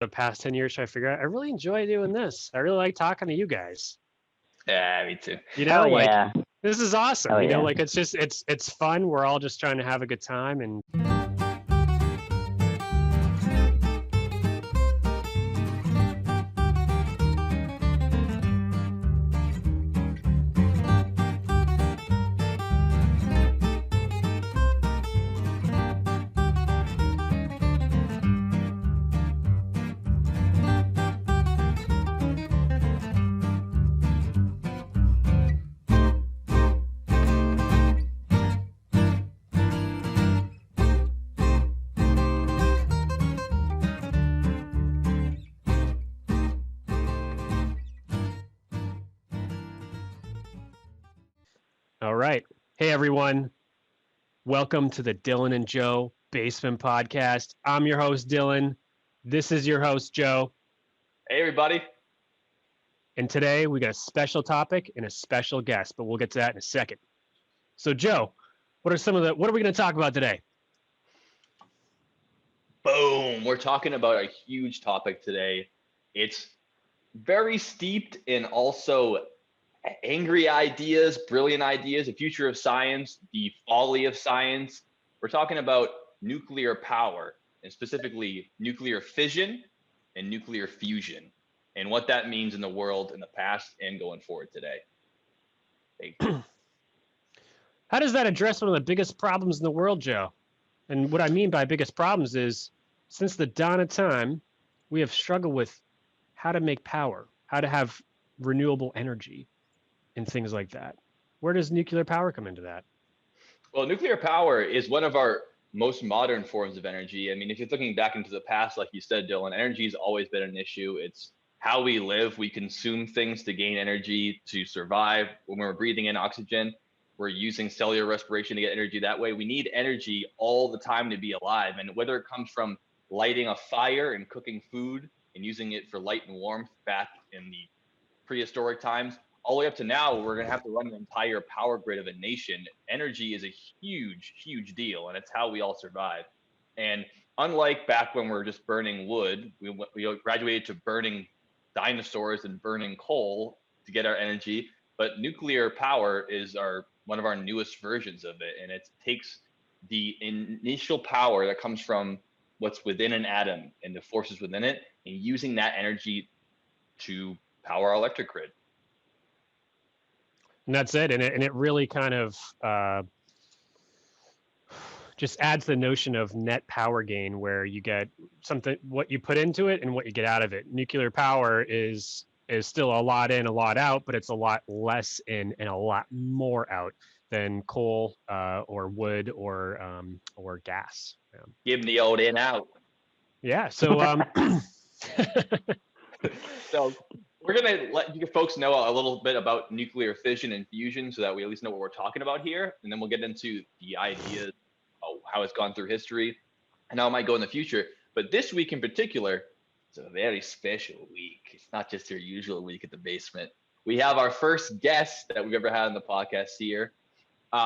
the past 10 years trying to figure out, I really enjoy doing this. I really like talking to you guys. Yeah, me too. Hell Like yeah. this is awesome. Hell yeah. Like it's fun. We're all just trying to have a good time and all right. Hey everyone. Welcome to the Dylan and Joe Basement Podcast. I'm your host, Dylan. This is your host, Joe. Hey, everybody. And today we got a special topic and a special guest, but we'll get to that in a second. So, Joe, what are we going to talk about today? Boom. We're talking about a huge topic today. It's very steeped in also angry ideas, brilliant ideas, the future of science, the folly of science. We're talking about nuclear power, and specifically nuclear fission and nuclear fusion, and what that means in the world in the past and going forward today. How does that address one of the biggest problems in the world, Joe? And what I mean by biggest problems is, since the dawn of time, we have struggled with how to make power, how to have renewable energy, and things like that. Where does nuclear power come into that? Well, nuclear power is one of our most modern forms of energy. I mean, if you're looking back into the past, like you said, Dylan, energy has always been an issue. It's how we live. We consume things to gain energy to survive. When we're breathing in oxygen, we're using cellular respiration to get energy that way. We need energy all the time to be alive. And whether it comes from lighting a fire and cooking food and using it for light and warmth back in the prehistoric times, all the way up to now, we're going to have to run an entire power grid of a nation. Energy is a huge, huge deal, and it's how we all survive. And unlike back when we're just burning wood, we graduated to burning dinosaurs and burning coal to get our energy. But nuclear power is one of our newest versions of it, and it takes the initial power that comes from what's within an atom and the forces within it, and using that energy to power our electric grid. And that's it. And it really kind of just adds the notion of net power gain, where you get something, what you put into it and what you get out of it. Nuclear power is still a lot in, a lot out, but it's a lot less in and a lot more out than coal or wood or gas. Give them the old in out. Yeah. So So we're going to let you folks know a little bit about nuclear fission and fusion so that we at least know what we're talking about here. And then we'll get into the ideas of how it's gone through history and how it might go in the future. But this week in particular, it's a very special week. It's not just your usual week at the basement. We have our first guest that we've ever had on the podcast here.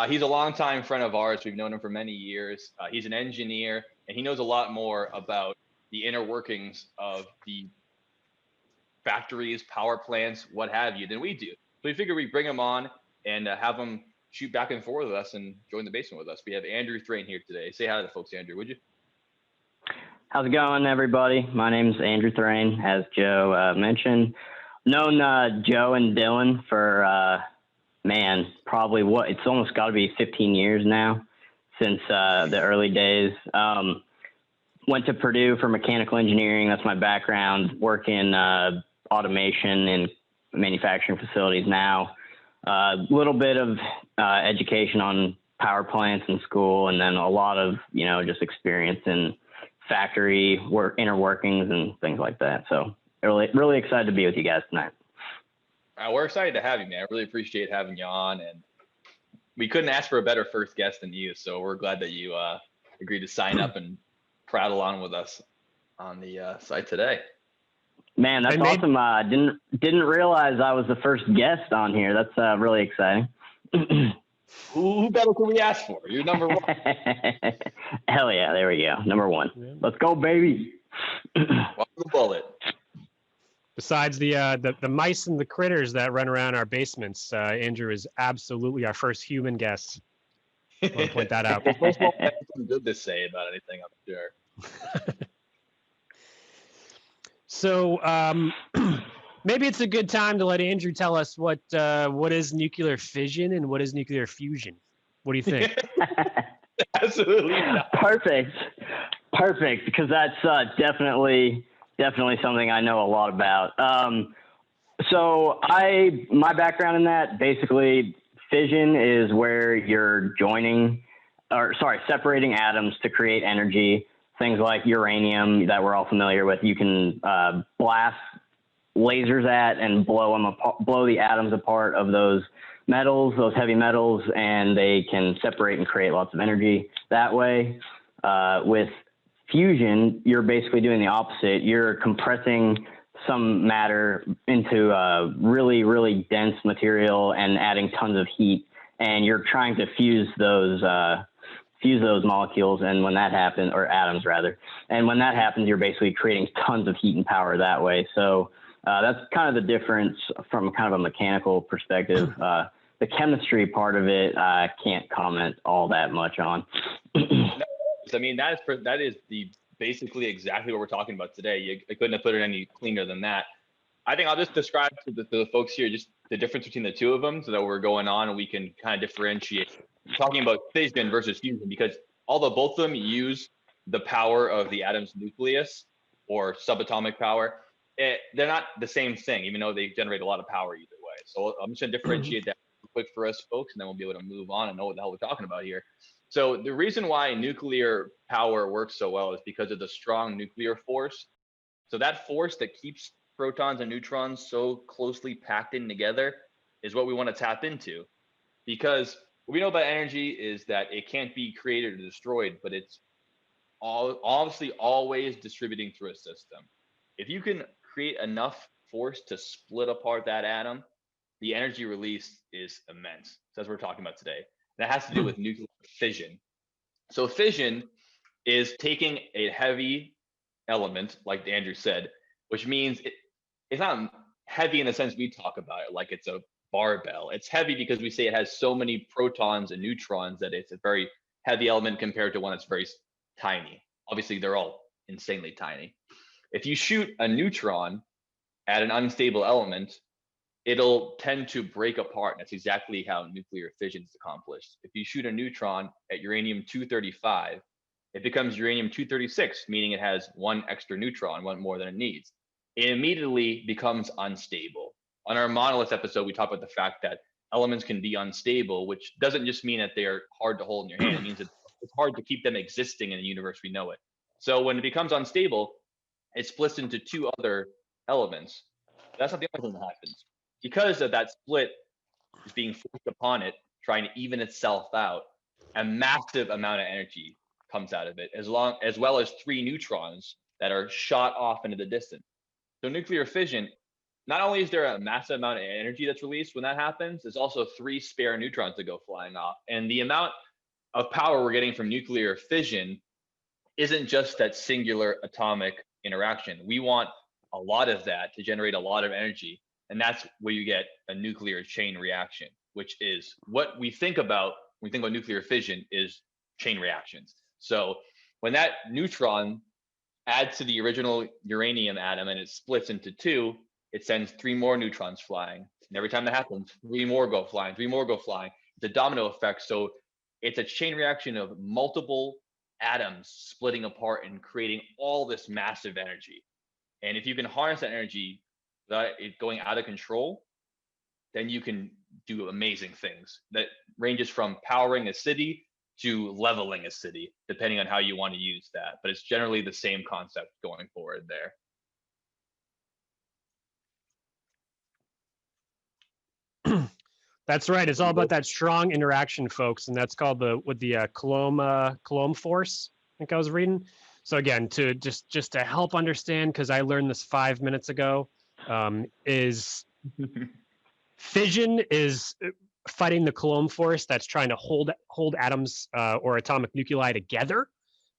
He's a longtime friend of ours. We've known him for many years. He's an engineer, and he knows a lot more about the inner workings of the factories, power plants, what have you, than we do. So we figured we'd bring him on and have him shoot back and forth with us and join the basement with us. We have Andrew Thrain here today. Say hi to the folks, Andrew, would you? How's it going, everybody? My name's Andrew Thrain, as Joe mentioned. Known Joe and Dylan for, probably it's almost got to be 15 years now, since the early days. Went to Purdue for mechanical engineering. That's my background. Work in automation and manufacturing facilities now. A little bit of education on power plants in school, and then a lot of, just experience in factory inner workings and things like that. So really, really excited to be with you guys tonight. We're excited to have you, man. I really appreciate having you on, and we couldn't ask for a better first guest than you. So we're glad that you agreed to sign up and prattle on with us on the site today. Man, that's awesome. Didn't realize I was the first guest on here. That's really exciting. Who better can we ask for? You're number one. Hell yeah, there we go. Number one. Yeah. Let's go, baby. What's the bullet? Besides the mice and the critters that run around our basements, Andrew is absolutely our first human guest. I want to point that out. Well, first of all, I have something good to say about anything, I'm sure. So maybe it's a good time to let Andrew tell us what is nuclear fission and what is nuclear fusion. What do you think? Absolutely not. Perfect, because that's definitely something I know a lot about. So my background in that, basically, fission is where you're separating atoms to create energy. Things like uranium that we're all familiar with, you can blast lasers at and blow the atoms apart of those metals, those heavy metals, and they can separate and create lots of energy that way. With fusion, you're basically doing the opposite. You're compressing some matter into a really, really dense material and adding tons of heat, and you're trying to fuse those molecules, and when that happens, or atoms rather, and when that happens, you're basically creating tons of heat and power that way. So that's kind of the difference from kind of a mechanical perspective. The chemistry part of it, I can't comment all that much on. I mean, that is basically exactly what we're talking about today. I couldn't have put it any cleaner than that. I think I'll just describe to the folks here just the difference between the two of them so that we're going on and we can kind of differentiate. Talking about fission versus fusion, because although both of them use the power of the atom's nucleus or subatomic power, they're not the same thing, even though they generate a lot of power either way. So I'm just going to differentiate that quick for us folks, and then we'll be able to move on and know what the hell we're talking about here. So the reason why nuclear power works so well is because of the strong nuclear force. So that force that keeps protons and neutrons so closely packed in together is what we want to tap into, because what we know about energy is that it can't be created or destroyed, but it's obviously always distributing through a system. If you can create enough force to split apart that atom, the energy release is immense. So that's what we're talking about today. That has to do with nuclear fission. So fission is taking a heavy element, like Andrew said, which means it's not heavy in the sense we talk about it, like it's a barbell. It's heavy because we say it has so many protons and neutrons that it's a very heavy element compared to one that's very tiny. Obviously, they're all insanely tiny. If you shoot a neutron at an unstable element, it'll tend to break apart. That's exactly how nuclear fission is accomplished. If you shoot a neutron at uranium-235, it becomes uranium-236, meaning it has one extra neutron, one more than it needs. It immediately becomes unstable. On our monoliths episode, we talked about the fact that elements can be unstable, which doesn't just mean that they're hard to hold in your hand. It means that it's hard to keep them existing in the universe we know it. So when it becomes unstable, it splits into two other elements. That's not the only thing that happens. Because of that split is being forced upon it, trying to even itself out, a massive amount of energy comes out of it, as well as 3 neutrons that are shot off into the distance. So nuclear fission, not only is there a massive amount of energy that's released when that happens, there's also 3 spare neutrons that go flying off. And the amount of power we're getting from nuclear fission isn't just that singular atomic interaction. We want a lot of that to generate a lot of energy. And that's where you get a nuclear chain reaction, which is what we think about when we think about nuclear fission is chain reactions. So when that neutron adds to the original uranium atom and it splits into 2, it sends 3 more neutrons flying. And every time that happens, 3 more go flying, 3 more go flying. It's a domino effect. So it's a chain reaction of multiple atoms splitting apart and creating all this massive energy. And if you can harness that energy without it going out of control, then you can do amazing things. That ranges from powering a city to leveling a city, depending on how you want to use that. But it's generally the same concept going forward there. That's right. It's all about that strong interaction, folks, and that's called the Coulomb force. I think I was reading. So again, to just to help understand, because I learned this 5 minutes ago, is fission is fighting the Coulomb force that's trying to hold atoms or atomic nuclei together,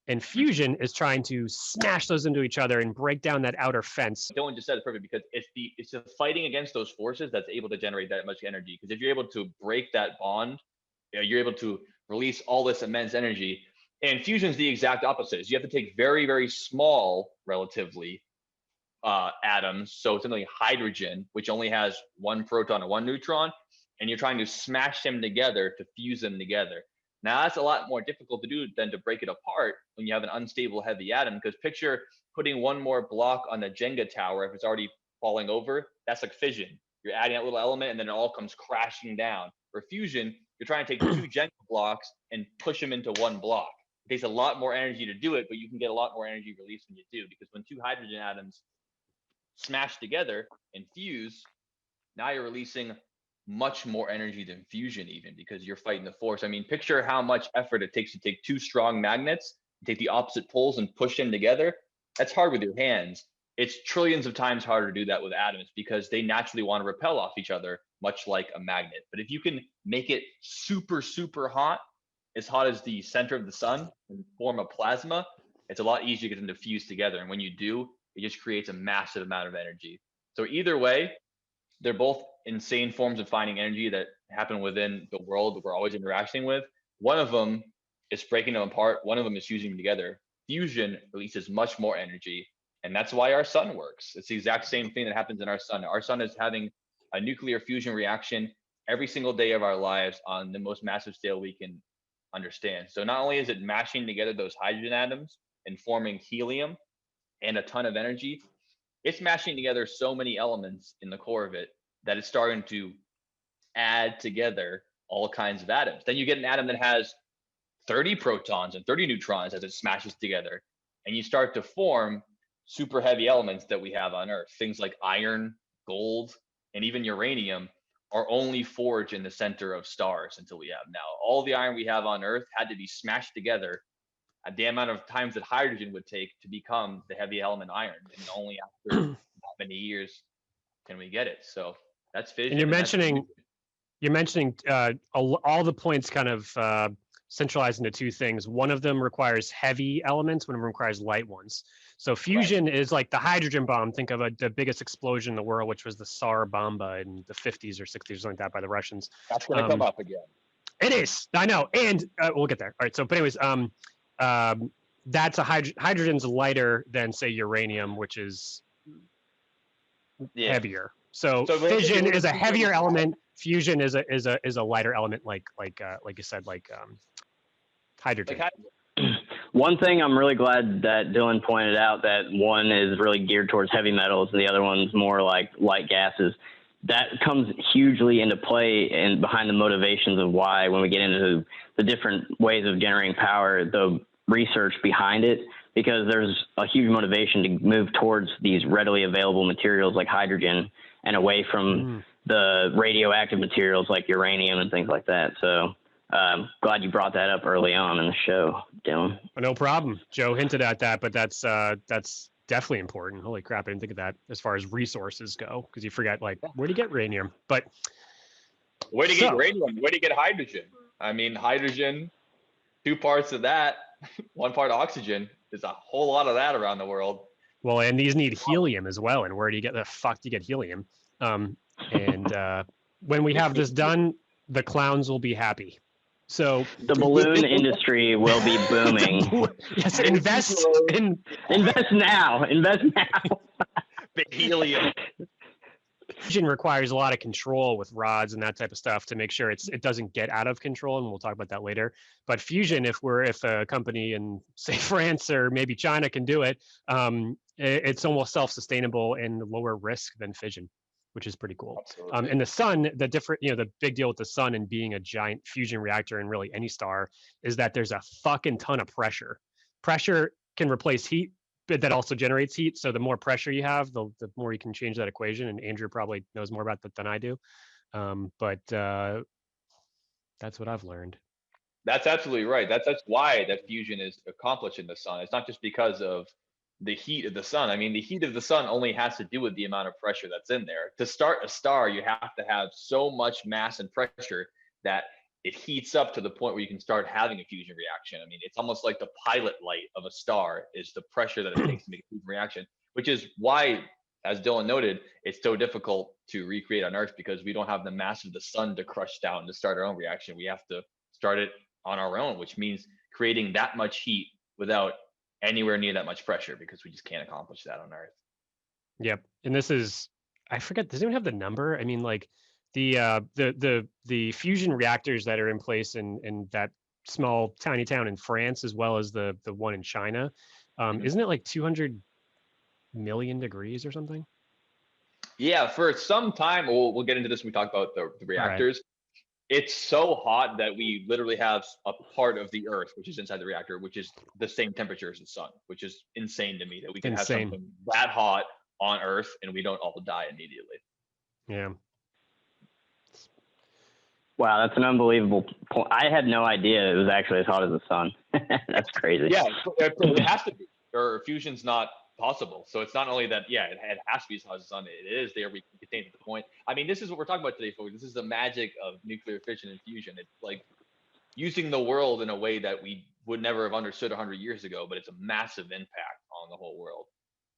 And fusion is trying to smash those into each other and break down that outer fence. Dylan just said it perfect, because it's the fighting against those forces that's able to generate that much energy. Because if you're able to break that bond, you're able to release all this immense energy. And fusion is the exact opposite. You have to take very, very small, relatively, atoms. So something like hydrogen, which only has one proton and one neutron, and you're trying to smash them together to fuse them together. Now that's a lot more difficult to do than to break it apart when you have an unstable heavy atom. Because picture putting one more block on a Jenga tower if it's already falling over. That's like fission. You're adding that little element and then it all comes crashing down. For fusion, you're trying to take two Jenga blocks and push them into one block. It takes a lot more energy to do it, but you can get a lot more energy released when you do, because when two hydrogen atoms smash together and fuse, now you're releasing much more energy than fusion, even, because you're fighting the force. I mean, picture how much effort it takes to take two strong magnets, take the opposite poles and push them together. That's hard with your hands. It's trillions of times harder to do that with atoms, because they naturally want to repel off each other, much like a magnet. But if you can make it super, super hot, as hot as the center of the sun, and form a plasma, it's a lot easier to get them to fuse together. And when you do, it just creates a massive amount of energy. So either way, they're both insane forms of finding energy that happen within the world that we're always interacting with. One of them is breaking them apart. One of them is fusing them together. Fusion releases much more energy. And that's why our sun works. It's the exact same thing that happens in our sun. Our sun is having a nuclear fusion reaction every single day of our lives on the most massive scale we can understand. So not only is it mashing together those hydrogen atoms and forming helium and a ton of energy, it's mashing together so many elements in the core of it that it's starting to add together all kinds of atoms. Then you get an atom that has 30 protons and 30 neutrons as it smashes together, and you start to form super heavy elements that we have on Earth. Things like iron, gold, and even uranium are only forged in the center of stars until we have now. All the iron we have on Earth had to be smashed together at the amount of times that hydrogen would take to become the heavy element iron, and only after that many years can we get it. So that's fission. And you're mentioning all the points kind of centralized into two things. One of them requires heavy elements, one of them requires light ones. So fusion is like the hydrogen bomb. Think of the biggest explosion in the world, which was the Tsar Bomba in the 50s or 60s, something like that, by the Russians. That's going to come up again. It is, I know, and we'll get there. All right, so but anyways, that's a hydrogen's lighter than, say, uranium, which is heavier. So fission is a heavier element. Fusion is a lighter element, like you said, like hydrogen. One thing I'm really glad that Dylan pointed out, that one is really geared towards heavy metals and the other one's more like light gases. That comes hugely into play and behind the motivations of why, when we get into the different ways of generating power, the research behind it, because there's a huge motivation to move towards these readily available materials like hydrogen and away from the radioactive materials like uranium and things like that. So glad you brought that up early on in the show, Dylan. No problem. Joe hinted at that, but that's definitely important. Holy crap, I didn't think of that as far as resources go, because you forget, like, where do you get uranium? But where do you get uranium? Where do you get hydrogen? I mean, hydrogen, 2 parts of that, 1 part oxygen. There's a whole lot of that around the world. Well, and these need helium as well. And where do you get the fuck do you get helium? When we have this done, the clowns will be happy. So the balloon industry will be booming. Yes, invest now. Big helium. Fusion requires a lot of control with rods and that type of stuff to make sure it doesn't get out of control, and we'll talk about that later. But fusion, if a company in, say, France or maybe China can do it, it's almost self-sustainable and lower risk than fission, which is pretty cool. And the sun, the big deal with the sun and being a giant fusion reactor in really any star is that there's a fucking ton of pressure. Pressure can replace heat, but that also generates heat. So the more pressure you have, the more you can change that equation. And Andrew probably knows more about that than I do. But that's what I've learned. That's absolutely right. That's why that fusion is accomplished in the sun. It's not just because of the heat of the sun. I mean, the heat of the sun only has to do with the amount of pressure that's in there. To start a star, you have to have so much mass and pressure that it heats up to the point where you can start having a fusion reaction. I mean, it's almost like the pilot light of a star is the pressure that it takes to make a fusion reaction, which is why, as Dylan noted, it's so difficult to recreate on Earth because we don't have the mass of the sun to crush down to start our own reaction. We have to start it on our own, which means creating that much heat without anywhere near that much pressure because we just can't accomplish that on Earth. Yep. And this is, I forget, does anyone have the number? I mean, like the fusion reactors that are in place in that small tiny town in France, as well as the one in China, isn't it like 200 million degrees or something? Yeah, for some time, we'll get into this when we talk about the reactors. It's so hot that we literally have a part of the Earth, which is inside the reactor, which is the same temperature as the sun, which is insane to me that we can have something that hot on Earth and we don't all die immediately. Yeah. Wow, that's an unbelievable point. I had no idea it was actually as hot as the sun. That's crazy. Yeah, it has to be, or fusion's not possible. So it's not only that, yeah, it has to be as hot as the sun. It is there. We can contain at the point. I mean, this is what we're talking about today, folks. This is the magic of nuclear fission and fusion. It's like using the world in a way that we would never have understood 100 years ago, but it's a massive impact on the whole world.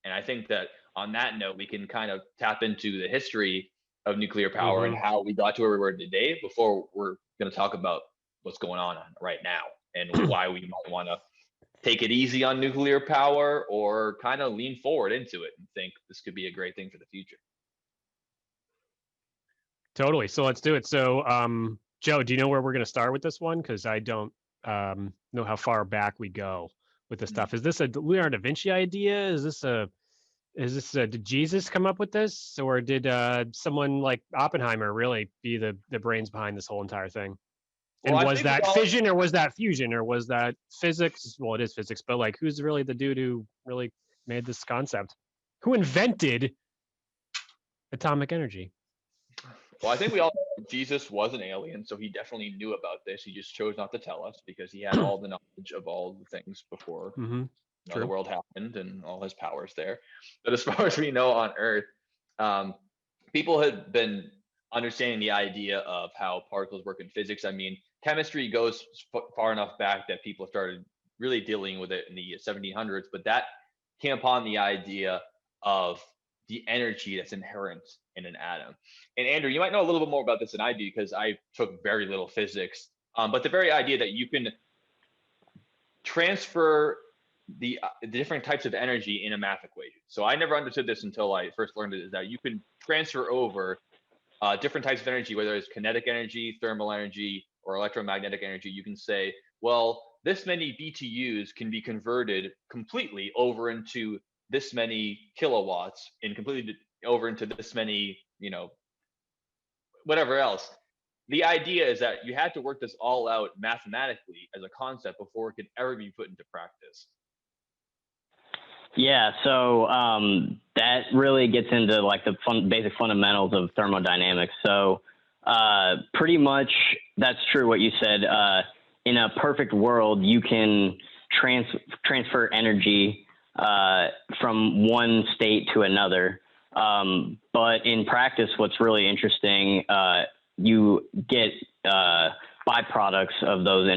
And I think that on that note, we can kind of tap into the history of nuclear power and how we got to where we were today before we're going to talk about what's going on right now and why we might want to take it easy on nuclear power or kind of lean forward into it and think this could be a great thing for the future. Totally. So let's do it. So, Joe, do you know where we're going to start with this one? Because I don't know how far back we go with this stuff. Is this a Leonardo da Vinci idea? Did Jesus come up with this, or did someone like Oppenheimer really be the brains behind this whole entire thing? And well, was that fission, or was that fusion, or was that physics? Well, it is physics, but like, who's really the dude who really made this concept? Who invented atomic energy? Well, I think we all know Jesus was an alien, so he definitely knew about this. He just chose not to tell us because he had all the knowledge of all the things before the world happened and all his powers there. But as far as we know on Earth, people had been understanding the idea of how particles work in physics. I mean, chemistry goes far enough back that people started really dealing with it in the 1700s, but that came upon the idea of the energy that's inherent in an atom. And Andrew, you might know a little bit more about this than I do because I took very little physics, but the very idea that you can transfer the different types of energy in a math equation. So I never understood this until I first learned it, is that you can transfer over different types of energy, whether it's kinetic energy, thermal energy, or electromagnetic energy. You can say, well, this many BTUs can be converted completely over into this many kilowatts and completely over into this many, whatever else. The idea is that you had to work this all out mathematically as a concept before it could ever be put into practice. Yeah, so that really gets into like the basic fundamentals of thermodynamics. So pretty much that's true what you said. In a perfect world, you can transfer energy from one state to another. But in practice, what's really interesting, you get byproducts of those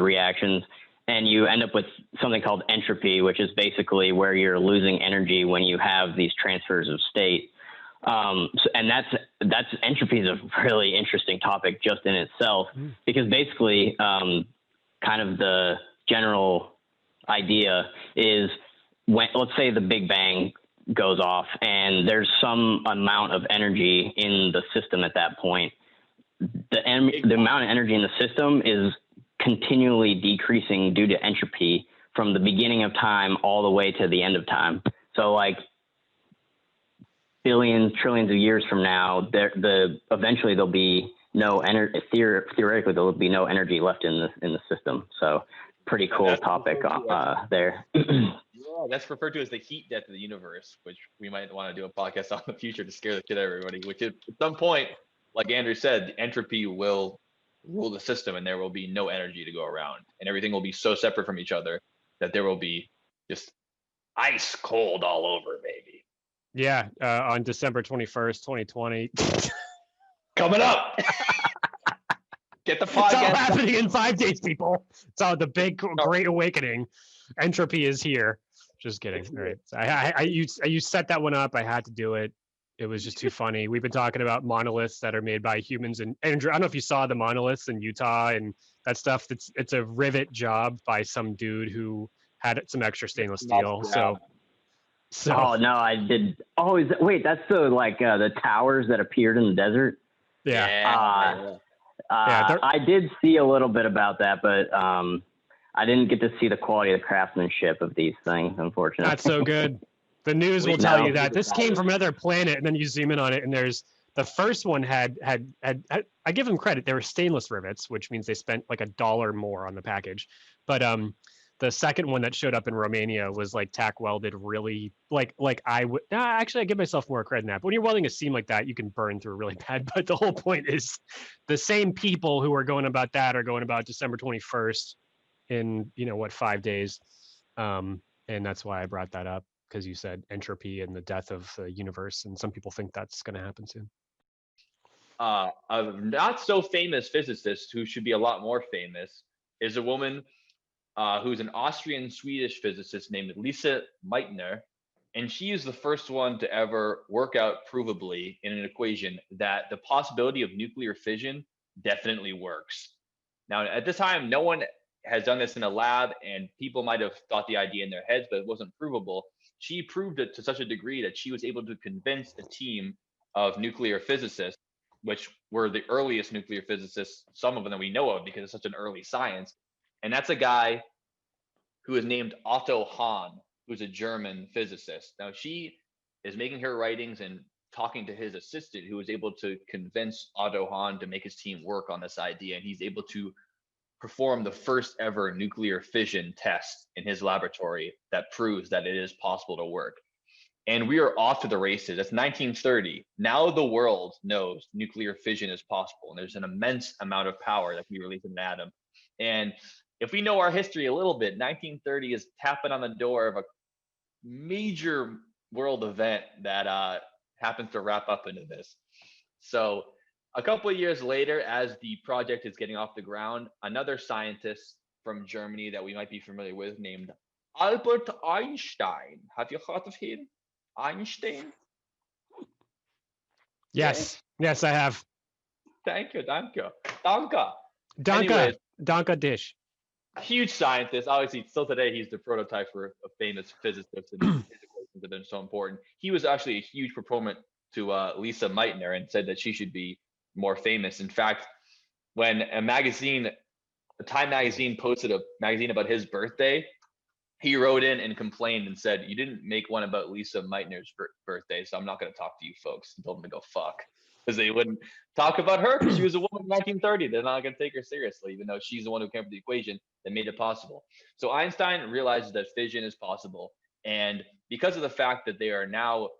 reactions, and you end up with something called entropy, which is basically where you're losing energy when you have these transfers of state. And that's entropy is a really interesting topic just in itself, because basically kind of the general idea is when, let's say the Big Bang goes off and there's some amount of energy in the system at that point, the amount of energy in the system is continually decreasing due to entropy from the beginning of time all the way to the end of time. So like billions, trillions of years from now, eventually there'll be no energy. Theoretically, there'll be no energy left in the system. So pretty cool topic there. Yeah, that's referred to as the heat death of the universe, which we might want to do a podcast on in the future to scare the shit out of everybody. Which is, at some point, like Andrew said, entropy will rule the system and there will be no energy to go around, and everything will be so separate from each other that there will be just ice cold all over, baby. Yeah, on December 21st, 2020. Coming up. Get the It's all podcast. happening in 5 days, people. It's all the big great awakening. Entropy is here. Just kidding. All right. So you set that one up. I had to do it. It was just too funny. We've been talking about monoliths that are made by humans, and Andrew, I don't know if you saw the monoliths in Utah and that stuff. It's a rivet job by some dude who had some extra stainless steel. So Oh no, I did. Oh, wait, that's the towers that appeared in the desert. Yeah. I did see a little bit about that, but I didn't get to see the quality of the craftsmanship of these things, unfortunately. Not so good. The news will tell you that this came from another planet, and then you zoom in on it, and there's the first one had I give them credit. They were stainless rivets, which means they spent like $1 more on the package. But the second one that showed up in Romania was like tack welded, really like I would. Actually, I give myself more credit than that. But when you're welding a seam like that, you can burn through really bad. But the whole point is, the same people who are going about that are going about December 21st in 5 days, and that's why I brought that up. Because you said entropy and the death of the universe, and some people think that's going to happen soon. A not so famous physicist who should be a lot more famous is a woman who's an Austrian-Swedish physicist named Lisa Meitner, and she is the first one to ever work out provably in an equation that the possibility of nuclear fission definitely works. Now, at this time, no one has done this in a lab, and people might have thought the idea in their heads, but it wasn't provable. She proved it to such a degree that she was able to convince a team of nuclear physicists, which were the earliest nuclear physicists, some of them that we know of because it's such an early science. And that's a guy who is named Otto Hahn, who's a German physicist. Now, she is making her writings and talking to his assistant, who was able to convince Otto Hahn to make his team work on this idea. And he's able to perform the first ever nuclear fission test in his laboratory that proves that it is possible to work. And we are off to the races. That's 1930. Now the world knows nuclear fission is possible, and there's an immense amount of power that can be released in an atom. And if we know our history a little bit, 1930 is tapping on the door of a major world event that happens to wrap up into this. So a couple of years later, as the project is getting off the ground, another scientist from Germany that we might be familiar with named Albert Einstein. Have you heard of him? Einstein? Yes, I have. Thank you. Danke dish. Huge scientist. Obviously, still today, he's the prototype for a famous physicist and his equations have been so important. He was actually a huge proponent to Lisa Meitner and said that she should be more famous. In fact, when a Time magazine posted a magazine about his birthday, he wrote in and complained and said, "You didn't make one about Lisa Meitner's birthday, so I'm not going to talk to you folks." And told them to go fuck, because they wouldn't talk about her because she was a woman in 1930. They're not going to take her seriously, even though she's the one who came up with the equation that made it possible. So Einstein realizes that fission is possible, and because of the fact that they are now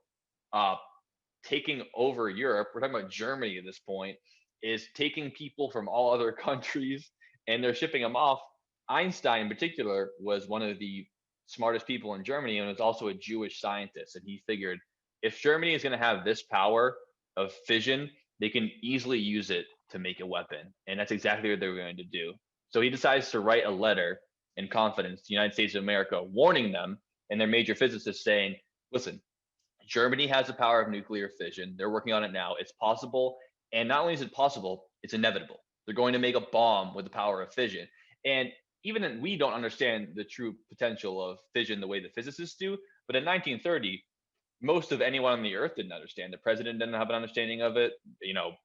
taking over Europe, we're talking about Germany at this point, is taking people from all other countries and they're shipping them off. Einstein in particular was one of the smartest people in Germany and was also a Jewish scientist. And he figured if Germany is going to have this power of fission, they can easily use it to make a weapon. And that's exactly what they were going to do. So he decides to write a letter in confidence to the United States of America, warning them and their major physicists saying, listen, Germany has the power of nuclear fission. They're working on it now. It's possible. And not only is it possible, it's inevitable. They're going to make a bomb with the power of fission. And even then, we don't understand the true potential of fission the way the physicists do. But in 1930, most of anyone on the earth didn't understand. The president didn't have an understanding of it.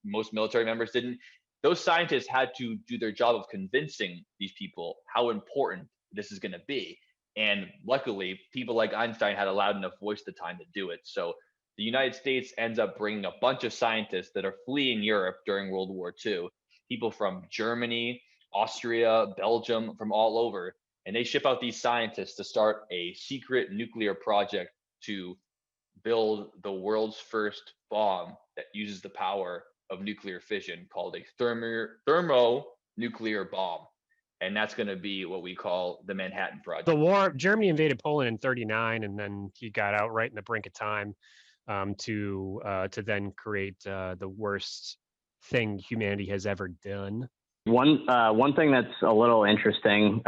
Most military members didn't. Those scientists had to do their job of convincing these people how important this is going to be. And luckily, people like Einstein had a loud enough voice at the time to do it. So the United States ends up bringing a bunch of scientists that are fleeing Europe during World War II, people from Germany, Austria, Belgium, from all over. And they ship out these scientists to start a secret nuclear project to build the world's first bomb that uses the power of nuclear fission, called a thermonuclear bomb. And that's going to be what we call the Manhattan Project. The war, Germany invaded Poland in 1939, and then he got out right in the brink of time to then create the worst thing humanity has ever done. One thing that's a little interesting.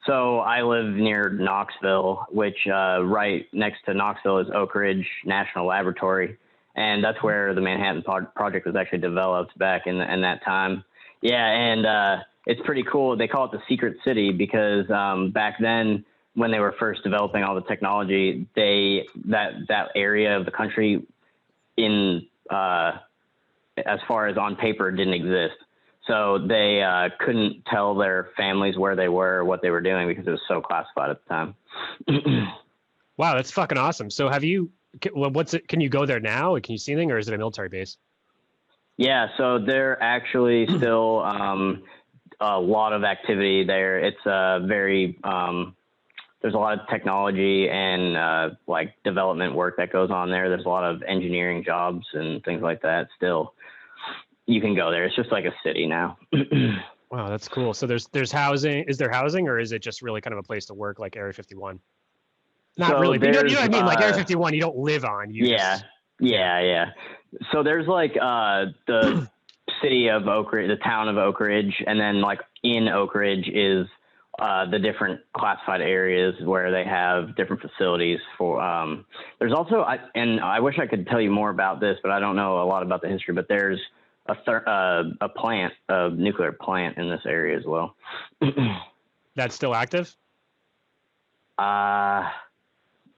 So I live near Knoxville, which right next to Knoxville is Oak Ridge National Laboratory, and that's where the Manhattan Project was actually developed back in that time. Yeah, and it's pretty cool. They call it the Secret City because back then, when they were first developing all the technology, that area of the country, in as far as on paper, didn't exist. So they couldn't tell their families where they were or what they were doing because it was so classified at the time. Wow, that's fucking awesome. So have you, what's it, can you go there now? Can you see anything, or is it a military base? Yeah, so they're actually still a lot of activity there. It's very, there's a lot of technology and like development work that goes on there. There's a lot of engineering jobs and things like that still. You can go there. It's just like a city now. Wow, that's cool. So there's housing. Is there housing, or is it just really kind of a place to work like Area 51? Not So really, but you know what I mean? Like Area uh, 51, you don't live on. Yeah. So there's like the city of Oak Ridge, the town of Oak Ridge, and then like in Oak Ridge is the different classified areas where they have different facilities for. There's also, and I wish I could tell you more about this, but I don't know a lot about the history. But there's a plant, a nuclear plant in this area as well. That's still active?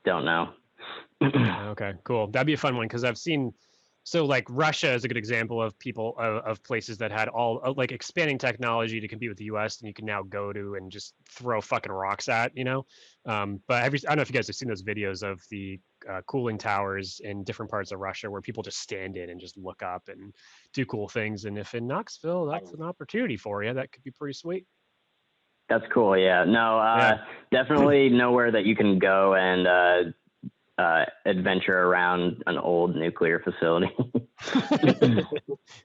Don't know. Okay, cool. That'd be a fun one because I've seen, so like Russia is a good example of people of places that had all like expanding technology to compete with the U.S. and you can now go to and just throw fucking rocks at, you know. But I don't know if you guys have seen those videos of the cooling towers in different parts of Russia where people just stand in and just look up and do cool things. And if in Knoxville, that's an opportunity for you, that could be pretty sweet. That's cool. Yeah. No, definitely nowhere that you can go and adventure around an old nuclear facility.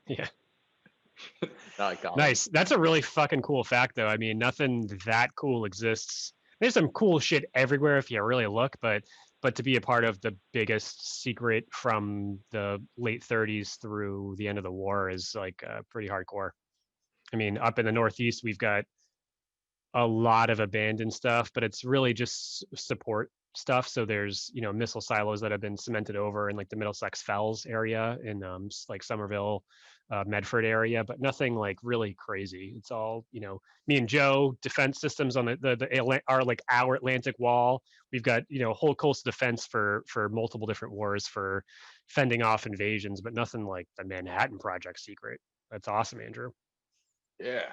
Yeah. Like Nice. That's a really fucking cool fact, though. I mean, nothing that cool exists. There's some cool shit everywhere if you really look, but to be a part of the biggest secret from the late 30s through the end of the war is like pretty hardcore. I mean, up in the Northeast, we've got a lot of abandoned stuff, but it's really just support stuff. So there's, you know, missile silos that have been cemented over in like the Middlesex Fells area in like Somerville, Medford area, but nothing like really crazy. It's all, you know, me and Joe, defense systems on our Atlantic wall. We've got, you know, whole coastal defense for multiple different wars for fending off invasions, but nothing like the Manhattan Project secret. That's awesome, Andrew. Yeah.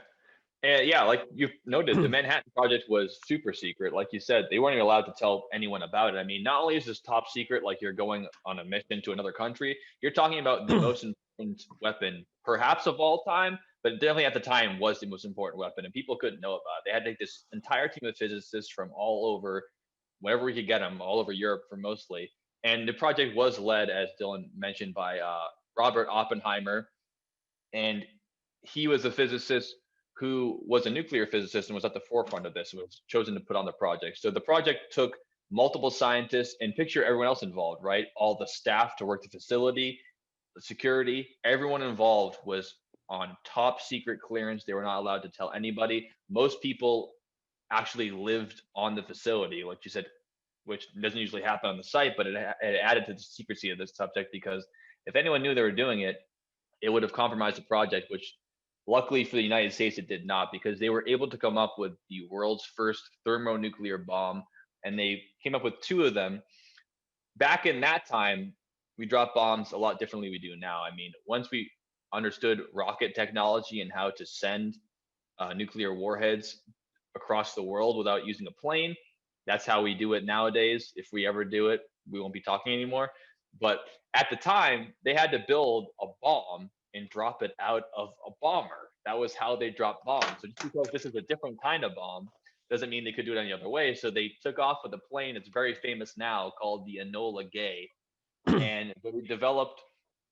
And yeah, like you noted, the Manhattan Project was super secret. Like you said, they weren't even allowed to tell anyone about it. I mean, not only is this top secret, like you're going on a mission to another country, you're talking about the most important weapon, perhaps of all time, but definitely at the time was the most important weapon, and people couldn't know about it. They had to take this entire team of physicists from all over, wherever we could get them, all over Europe for mostly. And the project was led, as Dylan mentioned, by Robert Oppenheimer, and he was a physicist who was a nuclear physicist and was at the forefront of this and was chosen to put on the project. So the project took multiple scientists, and picture everyone else involved, right? All the staff to work the facility, the security, everyone involved was on top secret clearance. They were not allowed to tell anybody. Most people actually lived on the facility, like you said, which doesn't usually happen on the site, but it added to the secrecy of this subject because if anyone knew they were doing it, it would have compromised the project, which luckily for the United States, it did not, because they were able to come up with the world's first thermonuclear bomb, and they came up with two of them. Back in that time, we dropped bombs a lot differently than we do now. I mean, once we understood rocket technology and how to send nuclear warheads across the world without using a plane, that's how we do it nowadays. If we ever do it, we won't be talking anymore. But at the time, they had to build a bomb and drop it out of a bomber. That was how they dropped bombs. So just because this is a different kind of bomb doesn't mean they could do it any other way. So they took off with a plane. It's very famous now, called the Enola Gay. And they developed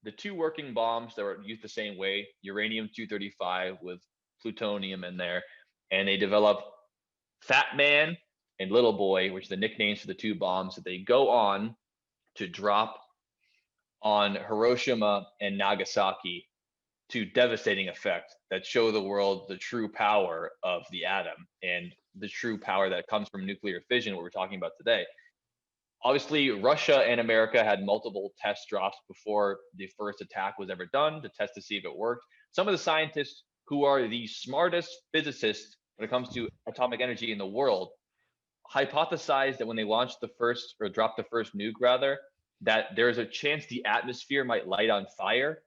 the two working bombs that were used the same way, uranium-235 with plutonium in there. And they developed Fat Man and Little Boy, which are the nicknames for the two bombs that they go on to drop on Hiroshima and Nagasaki to devastating effect that show the world the true power of the atom and the true power that comes from nuclear fission, what we're talking about today. Obviously, Russia and America had multiple test drops before the first attack was ever done to test to see if it worked. Some of the scientists who are the smartest physicists when it comes to atomic energy in the world hypothesized that when they launched the first, or dropped the first nuke rather, that there's a chance the atmosphere might light on fire.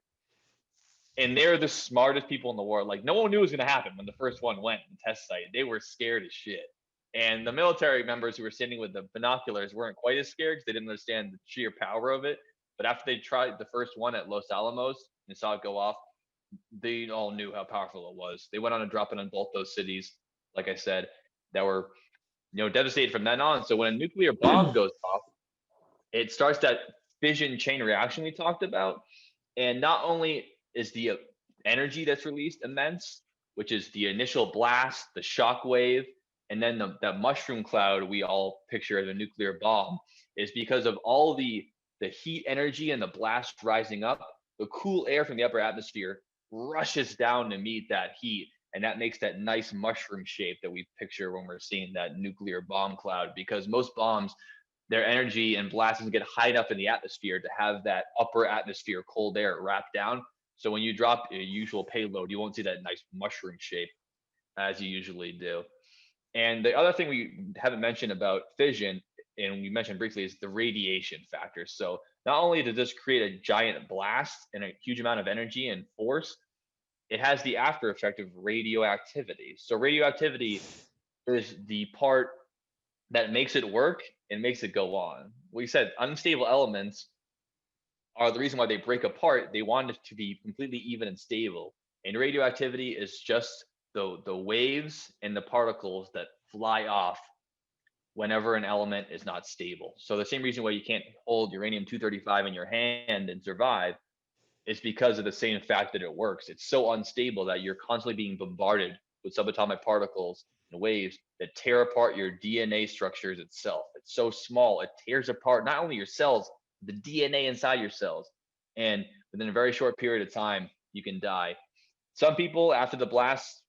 And they're the smartest people in the world. Like, no one knew it was going to happen when the first one went in the test site. They were scared as shit. And the military members who were standing with the binoculars weren't quite as scared because they didn't understand the sheer power of it. But after they tried the first one at Los Alamos and saw it go off, they all knew how powerful it was. They went on to drop it on both those cities, like I said, that were devastated from then on. So when a nuclear bomb goes off, it starts that fission chain reaction we talked about. And not only is the energy that's released immense, which is the initial blast, the shock wave, and then that mushroom cloud we all picture as a nuclear bomb, is because of all the heat energy and the blast rising up, the cool air from the upper atmosphere rushes down to meet that heat. And that makes that nice mushroom shape that we picture when we're seeing that nuclear bomb cloud, because most bombs, their energy and blast doesn't get high enough in the atmosphere to have that upper atmosphere cold air wrap down. So when you drop a usual payload, you won't see that nice mushroom shape as you usually do. And the other thing we haven't mentioned about fission, and we mentioned briefly, is the radiation factor. So not only does this create a giant blast and a huge amount of energy and force, it has the after effect of radioactivity. So radioactivity is the part that makes it work and makes it go on. We said unstable elements are the reason why they break apart. They want it to be completely even and stable. And radioactivity is just the waves and the particles that fly off whenever an element is not stable. So the same reason why you can't hold uranium-235 in your hand and survive is because of the same fact that it works. It's so unstable that you're constantly being bombarded with subatomic particles and waves that tear apart your DNA structures itself. It's so small, it tears apart not only your cells, the DNA inside your cells. And within a very short period of time, you can die. Some people, after the blast,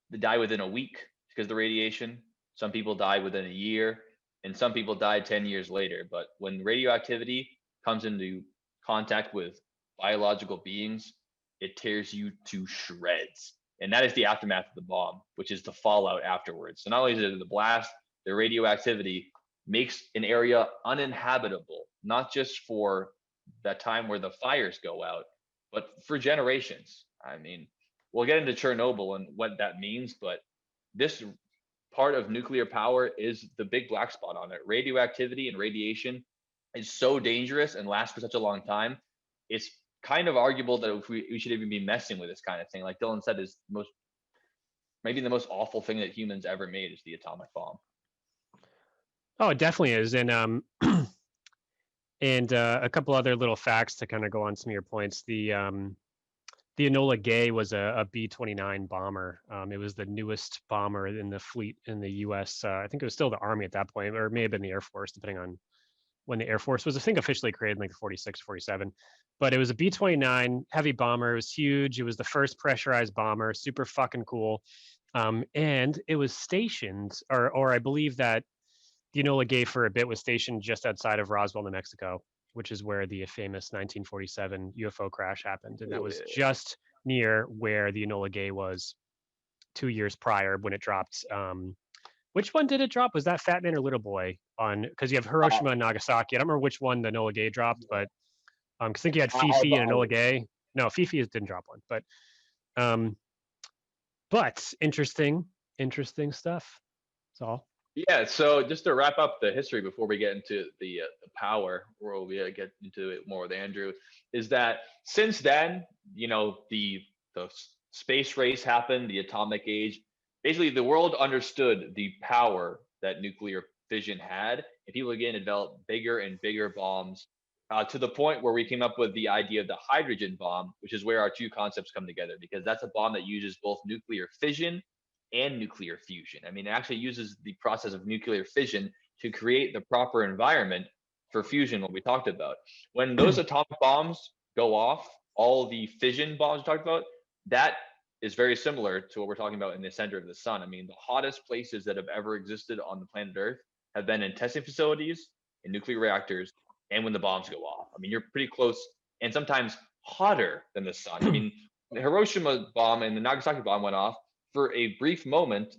they die within a week because of the radiation. Some people die within a year, and some people die 10 years later. But when radioactivity comes into contact with biological beings, it tears you to shreds. And that is the aftermath of the bomb, which is the fallout afterwards. So not only is it the blast, the radioactivity makes an area uninhabitable, not just for that time where the fires go out, but for generations. I mean, we'll get into Chernobyl and what that means, but this part of nuclear power is the big black spot on it. Radioactivity and radiation is so dangerous and lasts for such a long time. It's kind of arguable that if we should even be messing with this kind of thing. Like Dylan said, is maybe the most awful thing that humans ever made is the atomic bomb. Oh, it definitely is. And and a couple other little facts to kind of go on some of your points. The Enola Gay was a B-29 bomber. It was the newest bomber in the fleet in the U.S. I think it was still the Army at that point, or it may have been the Air Force, depending on when the Air Force was, I think, officially created in like 46, 47. But it was a B-29 heavy bomber. It was huge. It was the first pressurized bomber. Super fucking cool. And it was stationed, or I believe that the Enola Gay for a bit was stationed just outside of Roswell, New Mexico, which is where the famous 1947 UFO crash happened. And that was just near where the Enola Gay was 2 years prior when it dropped. Which one did it drop? Was that Fat Man or Little Boy? On because you have Hiroshima and Nagasaki. I don't remember which one the Enola Gay dropped, but I think you had Fifi and Enola Gay. No, Fifi didn't drop one, but interesting stuff. That's all. Yeah, so just to wrap up the history before we get into the power, where we get into it more with Andrew, is that since then, the space race happened, the atomic age. Basically, the world understood the power that nuclear fission had, and people began to develop bigger and bigger bombs to the point where we came up with the idea of the hydrogen bomb, which is where our two concepts come together, because that's a bomb that uses both nuclear fission and nuclear fusion. I mean, it actually uses the process of nuclear fission to create the proper environment for fusion, what we talked about. When those atomic bombs go off, all the fission bombs we talked about, that is very similar to what we're talking about in the center of the sun. I mean, the hottest places that have ever existed on the planet Earth have been in testing facilities, in nuclear reactors, and when the bombs go off. I mean, you're pretty close, and sometimes hotter than the sun. I mean, the Hiroshima bomb and the Nagasaki bomb went off. For a brief moment,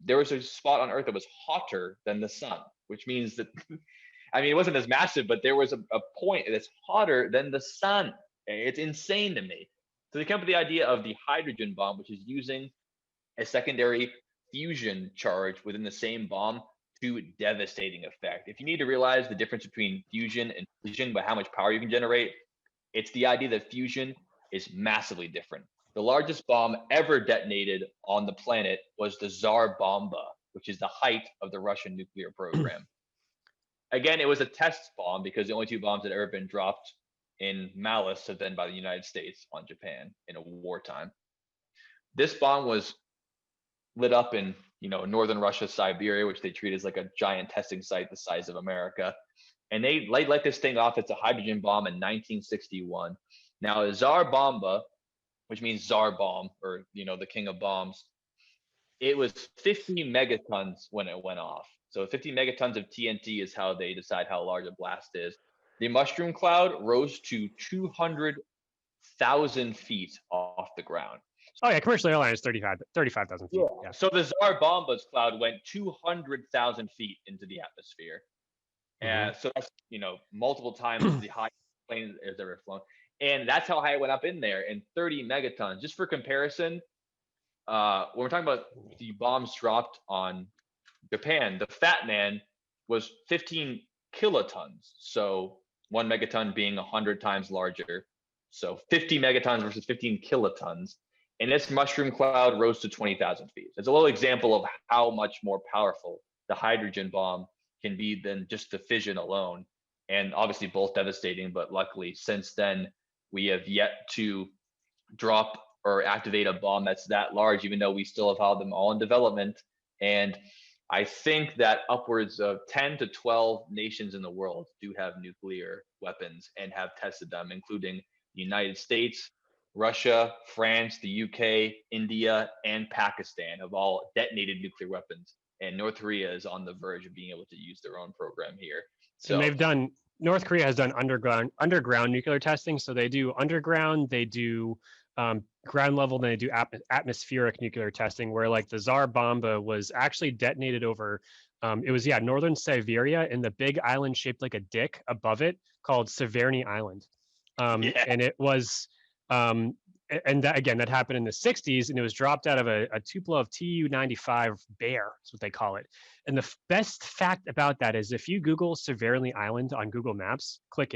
there was a spot on Earth that was hotter than the sun, which means that, I mean, it wasn't as massive, but there was a point that's hotter than the sun. It's insane to me. So they come up with the idea of the hydrogen bomb, which is using a secondary fusion charge within the same bomb to devastating effect. If you need to realize the difference between fusion and fission, but how much power you can generate, it's the idea that fusion is massively different. The largest bomb ever detonated on the planet was the Tsar Bomba, which is the height of the Russian nuclear program. Again, it was a test bomb because the only two bombs that had ever been dropped in malice have been by the United States on Japan in a wartime. This bomb was lit up in, northern Russia, Siberia, which they treat as like a giant testing site the size of America. And they light this thing off. It's a hydrogen bomb in 1961. Now, Tsar Bomba, which means Tsar bomb, or the king of bombs, it was 50 megatons when it went off. So 50 megatons of TNT is how they decide how large a blast is. The mushroom cloud rose to 200,000 feet off the ground. Oh yeah, commercial airline is 35,000 feet. Yeah. So the Tsar Bomba's cloud went 200,000 feet into the atmosphere. And so that's, multiple times the highest plane has ever flown. And that's how high it went up in there, in 30 megatons. Just for comparison, when we're talking about the bombs dropped on Japan, the Fat Man was 15 kilotons. So 1 megaton being 100 times larger. So 50 megatons versus 15 kilotons. And this mushroom cloud rose to 20,000 feet. It's a little example of how much more powerful the hydrogen bomb can be than just the fission alone. And obviously both devastating, but luckily since then, we have yet to drop or activate a bomb that's that large, even though we still have had them all in development. And I think that upwards of 10 to 12 nations in the world do have nuclear weapons and have tested them, including the United States, Russia, France, the UK, India, and Pakistan have all detonated nuclear weapons. And North Korea is on the verge of being able to use their own program here. So and North Korea has done underground nuclear testing. So they do underground, they do ground level, then they do atmospheric nuclear testing, where like the Tsar Bomba was actually detonated over, it was, northern Siberia, and the big island shaped like a dick above it called Severny Island. And it was, and that, again, that happened in the 60s, and it was dropped out of a Tupelo of Tu-95 Bear, is what they call it. And the best fact about that is if you Google Severny Island on Google Maps, click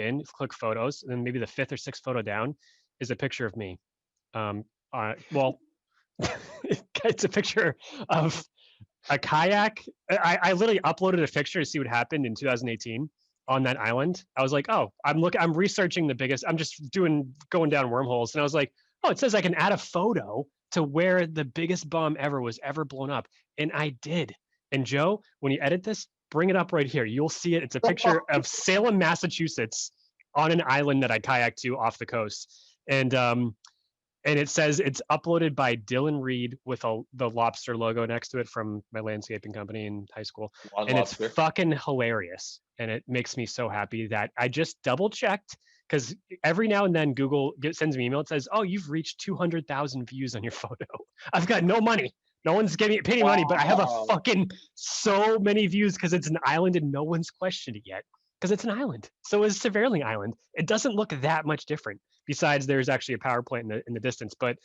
photos, and then maybe the 5th or 6th photo down is a picture of me. It's a picture of a kayak. I literally uploaded a picture to see what happened in 2018 on that island. I was like, oh, I'm researching the biggest, I'm just going down wormholes. And I was like, oh, it says I can add a photo to where the biggest bomb ever was ever blown up. And I did. And Joe, when you edit this, bring it up right here. You'll see it. It's a picture of Salem, Massachusetts on an island that I kayaked to off the coast. And it says it's uploaded by Dylan Reed with the lobster logo next to it from my landscaping company in high school. It's fucking hilarious. And it makes me so happy that I just double checked, because every now and then Google sends me an email. It says, oh, you've reached 200,000 views on your photo. I've got no money. No one's paying me money, but I have a fucking so many views because it's an island and no one's questioned it yet. Because it's an island. So is Severny Island. It doesn't look that much different. Besides, there's actually a power plant in the distance. But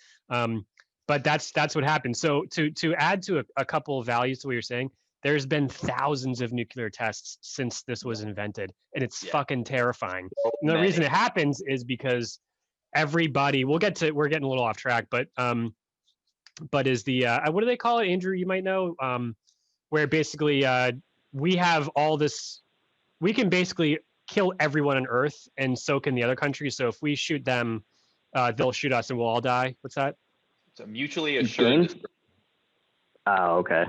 that's what happened. So to add to a couple of values to what you're saying, there's been thousands of nuclear tests since this was invented, and it's fucking terrifying. And the reason it happens is because everybody. We're getting a little off track, but is the what do they call it, Andrew? You might know, where basically we have all this. We can basically kill everyone on Earth, and so can the other countries. So if we shoot them, they'll shoot us, and we'll all die. What's that? It's a mutually assured. Oh, okay.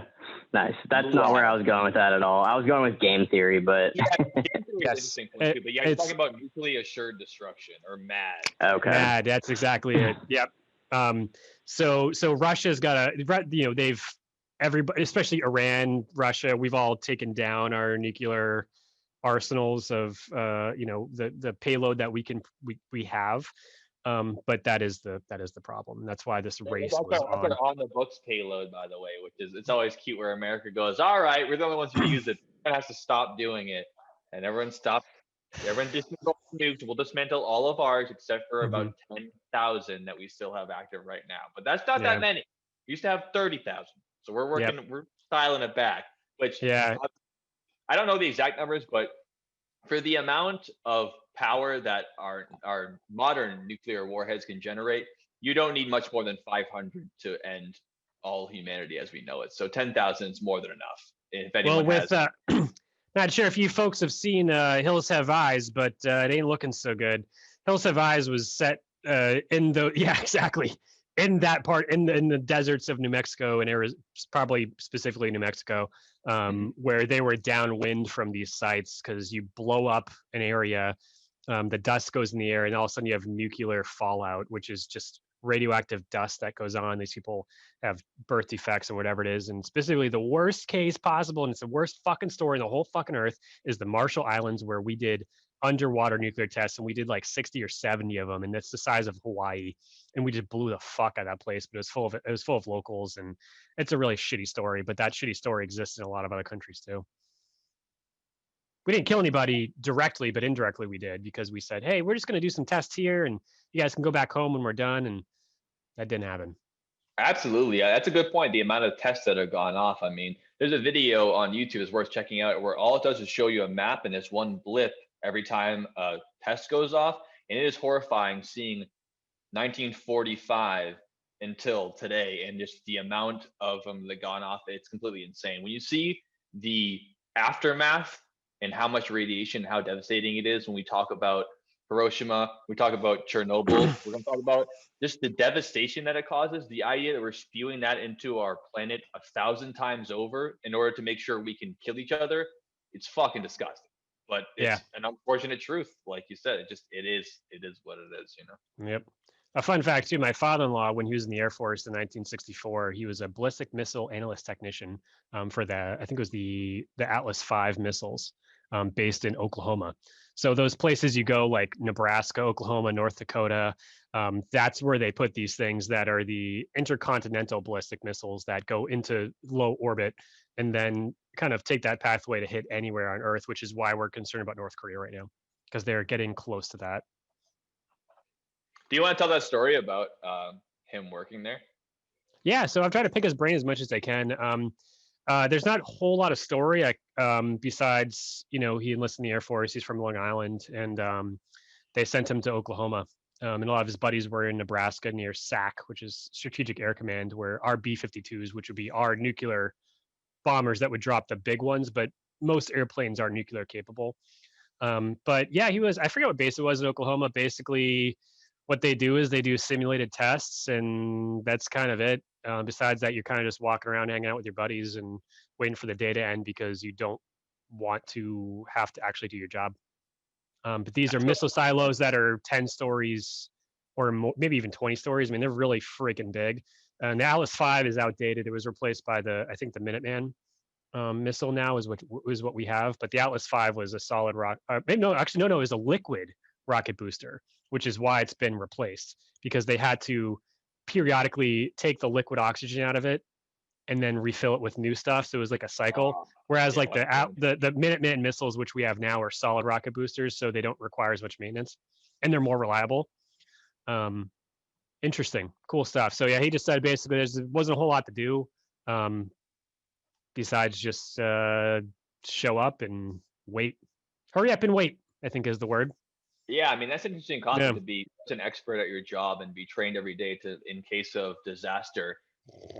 Nice. That's not where I was going with that at all. I was going with game theory, but game theory is interesting point too. But you're talking about mutually assured destruction, or MAD. Okay. MAD. That's exactly it. Yep. So Russia's got they've everybody, especially Iran, Russia, we've all taken down our nuclear arsenals of the payload that we have. But that is the problem. And that's why this race was That's on. our on the books payload, by the way, which is it's always cute where America goes, all right, we're the only ones who use it. We're gonna have to stop doing it, and everyone stopped. Everyone dismantle nukes. We'll dismantle all of ours except for about 10,000 that we still have active right now. But that's not that many. We used to have 30,000, so we're working. We're styling it back. Which I don't know the exact numbers, but for the amount of power that our modern nuclear warheads can generate, you don't need much more than 500 to end all humanity as we know it. So 10,000 is more than enough. If anyone has. Not sure if you folks have seen Hills Have Eyes, but it ain't looking so good. Hills Have Eyes was set in that part in the deserts of New Mexico, and it was probably specifically New Mexico, where they were downwind from these sites because you blow up an area, the dust goes in the air, and all of a sudden you have nuclear fallout, which is just radioactive dust that goes on. These people have birth defects or whatever it is. And specifically the worst case possible, and it's the worst fucking story in the whole fucking earth, is the Marshall Islands, where we did underwater nuclear tests, and we did like 60 or 70 of them, and that's the size of Hawaii, and we just blew the fuck out of that place. But it was full of locals, and it's a really shitty story, but that shitty story exists in a lot of other countries too. We didn't kill anybody directly, but indirectly we did, because we said, hey, we're just going to do some tests here, and you guys can go back home when we're done. And that didn't happen. Absolutely. Yeah, that's a good point. The amount of tests that have gone off. I mean, there's a video on YouTube is worth checking out where all it does is show you a map, and there's one blip every time a test goes off. And it is horrifying seeing 1945 until today, and just the amount of them that gone off. It's completely insane. When you see the aftermath and how much radiation, how devastating it is, when we talk about Hiroshima, we talk about Chernobyl, we're going to talk about just the devastation that it causes, the idea that we're spewing that into our planet 1,000 times over in order to make sure we can kill each other. It's fucking disgusting. But it's an unfortunate truth. Like you said, it is what it is, you know? Yep. A fun fact too, my father-in-law, when he was in the Air Force in 1964, he was a ballistic missile analyst technician for I think it was the Atlas V missiles based in Oklahoma. So those places you go, like Nebraska, Oklahoma, North Dakota, that's where they put these things that are the intercontinental ballistic missiles that go into low orbit and then kind of take that pathway to hit anywhere on Earth, which is why we're concerned about North Korea right now, because they're getting close to that. Do you want to tell that story about him working there? Yeah, so I'm trying to pick his brain as much as I can. There's not a whole lot of story besides, he enlisted in the Air Force. He's from Long Island, and they sent him to Oklahoma. And a lot of his buddies were in Nebraska near SAC, which is Strategic Air Command, where our B-52s, which would be our nuclear bombers that would drop the big ones, but most airplanes are nuclear capable. But yeah, I forget what base it was in Oklahoma. Basically, what they do is they do simulated tests, and that's kind of it. Besides that, you're kind of just walking around, hanging out with your buddies and waiting for the day to end because you don't want to have to actually do your job. But these are missile silos that are 10 stories or more, maybe even 20 stories. I mean, they're really freaking big. And the Atlas V is outdated. It was replaced by I think the Minuteman missile now is what we have. But the Atlas V was a solid rock. No, it was a liquid rocket booster, which is why it's been replaced, because they had to periodically take the liquid oxygen out of it and then refill it with new stuff. So it was like a cycle. Whereas like the Minuteman missiles, which we have now, are solid rocket boosters, so they don't require as much maintenance, and they're more reliable. Interesting, cool stuff. So yeah, he just said basically there wasn't a whole lot to do besides just show up and wait. Hurry up and wait, I think is the word. Yeah, I mean, that's an interesting concept to be an expert at your job and be trained every day to, in case of disaster,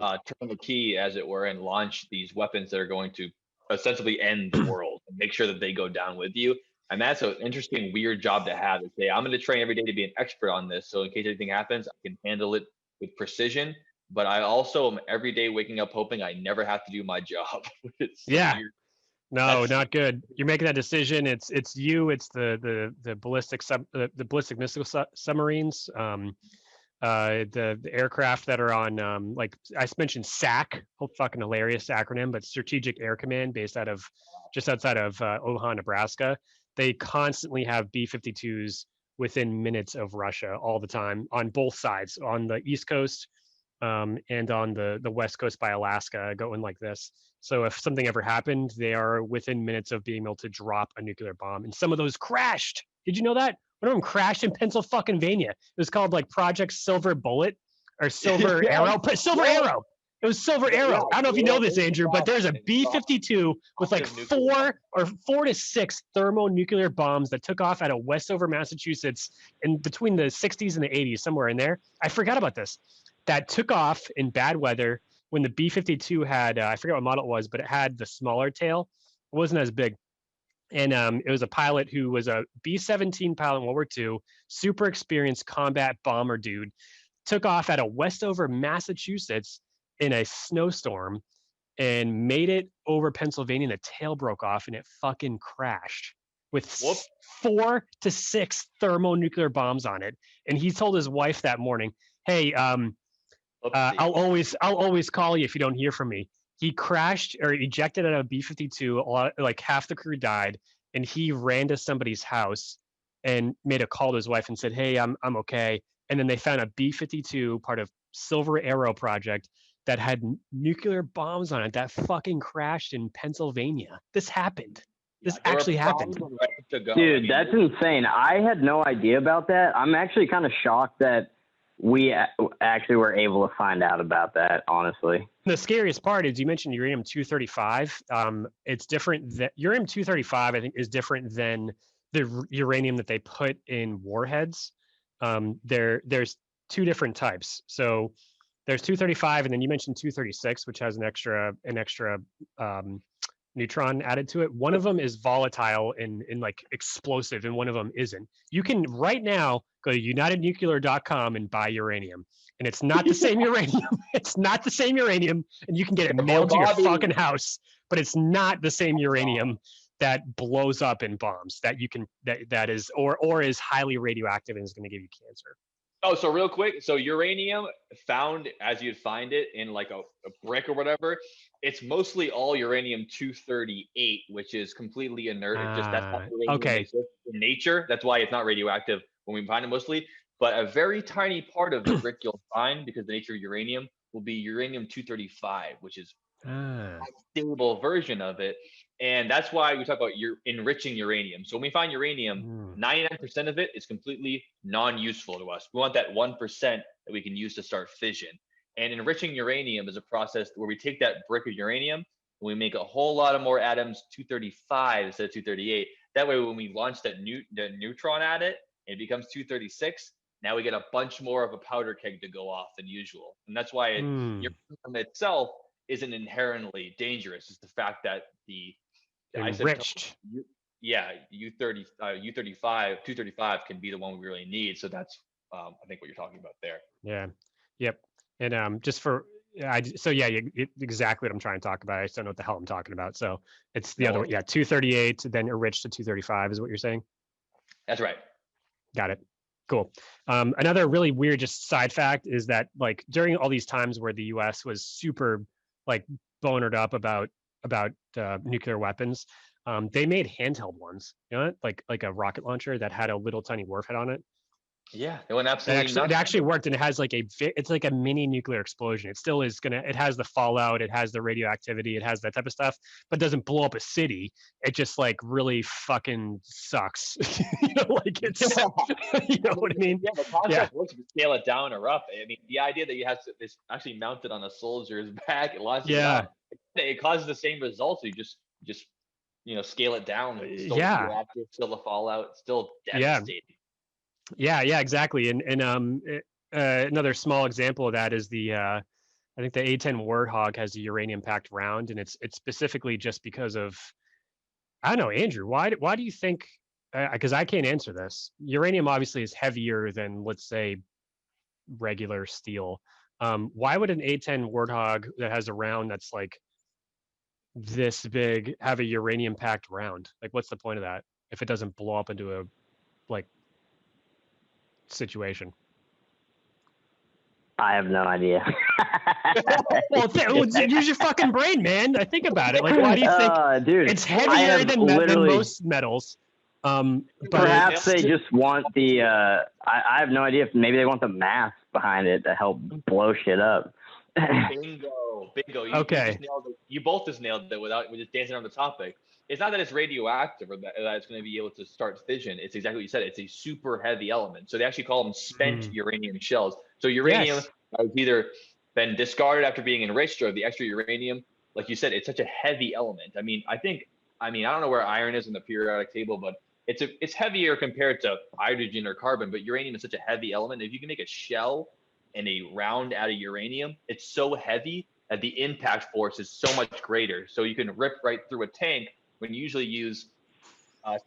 turn the key, as it were, and launch these weapons that are going to ostensibly end the world and make sure that they go down with you. And that's an interesting, weird job to have. To say, I'm going to train every day to be an expert on this, so in case anything happens, I can handle it with precision. But I also am every day waking up hoping I never have to do my job. Weird. No, not good. You're making that decision. It's you. It's the ballistic missile submarines. the aircraft that are on like I mentioned SAC, fucking hilarious acronym, but Strategic Air Command, based out of just outside of Omaha, Nebraska. They constantly have B-52s within minutes of Russia all the time on both sides, on the East Coast and on the West Coast by Alaska, going like this. So if something ever happened, they are within minutes of being able to drop a nuclear bomb. And some of those crashed. Did you know that? One of them crashed in Pennsylvania. It was called like Project Silver Bullet or Silver Yeah, Arrow. Silver yeah, Arrow. It was Silver yeah, Arrow. I don't know if you know this, Andrew, but there's a B-52 with like nuclear. 4 to 6 thermonuclear bombs that took off out of Westover, Massachusetts, in between the 60s and the 80s, somewhere in there. I forgot about this. That took off in bad weather when the B-52 had, I forget what model it was, but it had the smaller tail. It wasn't as big. And it was a pilot who was a B-17 pilot in World War II, super experienced combat bomber dude, took off out of Westover, Massachusetts in a snowstorm and made it over Pennsylvania, and the tail broke off and it fucking crashed with 4 to 6 thermonuclear bombs on it. And he told his wife that morning, hey, I'll always call you if you don't hear from me. He crashed or ejected out of a B-52. Like half the crew died, and he ran to somebody's house and made a call to his wife and said, "Hey, I'm okay." And then they found a B-52, part of Silver Arrow project, that had nuclear bombs on it that fucking crashed in Pennsylvania. This happened. This actually happened. Dude, that's insane. I had no idea about that. I'm actually kind of shocked that we actually were able to find out about that, honestly. The scariest part is you mentioned uranium-235. It's different. Uranium-235, I think, is different than the uranium that they put in warheads. There's 2 different types. So there's 235, and then you mentioned 236, which has an extra neutron added to it. One of them is volatile and like explosive, and one of them isn't. You can right now go to unitednuclear.com and buy uranium, and it's not the same uranium. It's not the same uranium, and you can get it mailed to your fucking house, but it's not the same uranium that blows up in bombs that you can that is or is highly radioactive and is going to give you cancer. Oh, so real quick, so uranium found as you'd find it in like a brick or whatever, it's mostly all uranium-238, which is completely inert. That's not uranium okay. exists in nature. That's why it's not radioactive when we find it mostly. But a very tiny part of the brick you'll find, because the nature of uranium, will be uranium-235, which is a stable version of it. And that's why we talk about enriching uranium. So when we find uranium, 99% of it is completely non-useful to us. We want that 1% that we can use to start fission. And enriching uranium is a process where we take that brick of uranium and we make a whole lot of more atoms, 235 instead of 238. That way, when we launch the neutron at it, it becomes 236. Now we get a bunch more of a powder keg to go off than usual. And that's why uranium itself isn't inherently dangerous. It's the fact that the enriched, U-235 can be the one we really need. So that's I think what you're talking about there. Yeah. Yep. And just for exactly what I'm trying to talk about. I just don't know what the hell I'm talking about. So it's the other one. Yeah, 238, then enriched to 235 is what you're saying. That's right. Got it. Cool. Another really weird just side fact is that like during all these times where the U.S. was super like bonered up about nuclear weapons, they made handheld ones, you know, like a rocket launcher that had a little tiny warhead on it. Yeah, it went absolutely nuts. It actually worked, and it has it's like a mini nuclear explosion. It still is it has the fallout, it has the radioactivity, it has that type of stuff, but doesn't blow up a city. It just like really fucking sucks. You know, like it's, you know what I mean? Yeah, the concept works if you scale it down or up. I mean, the idea that you have this actually mounted on a soldier's back, it launches it up, it causes the same results. You just scale it down. Still still the fallout, still devastating. Yeah, exactly. And another small example of that is I think the A-10 Warthog has a uranium-packed round, and it's specifically just because of, I don't know, Andrew, why do you think? Because I can't answer this. Uranium obviously is heavier than, let's say, regular steel. Why would an A-10 Warthog that has a round that's like this big have a uranium-packed round? Like, what's the point of that if it doesn't blow up into a situation? I have no idea. Well, use your fucking brain, man. I think about it. Like, why do you think dude, it's heavier than most metals? But perhaps they just want the. I have no idea if maybe they want the mass behind it to help blow shit up. Bingo. Okay. You both just nailed it without just dancing on the topic. It's not that it's radioactive or that it's going to be able to start fission. It's exactly what you said. It's a super heavy element. So they actually call them spent uranium shells. So uranium has either been discarded after being enriched, or the extra uranium, like you said, it's such a heavy element. I mean, I don't know where iron is in the periodic table, but it's heavier compared to hydrogen or carbon. But uranium is such a heavy element. If you can make a shell and a round out of uranium, it's so heavy that the impact force is so much greater. So you can rip right through a tank when you usually use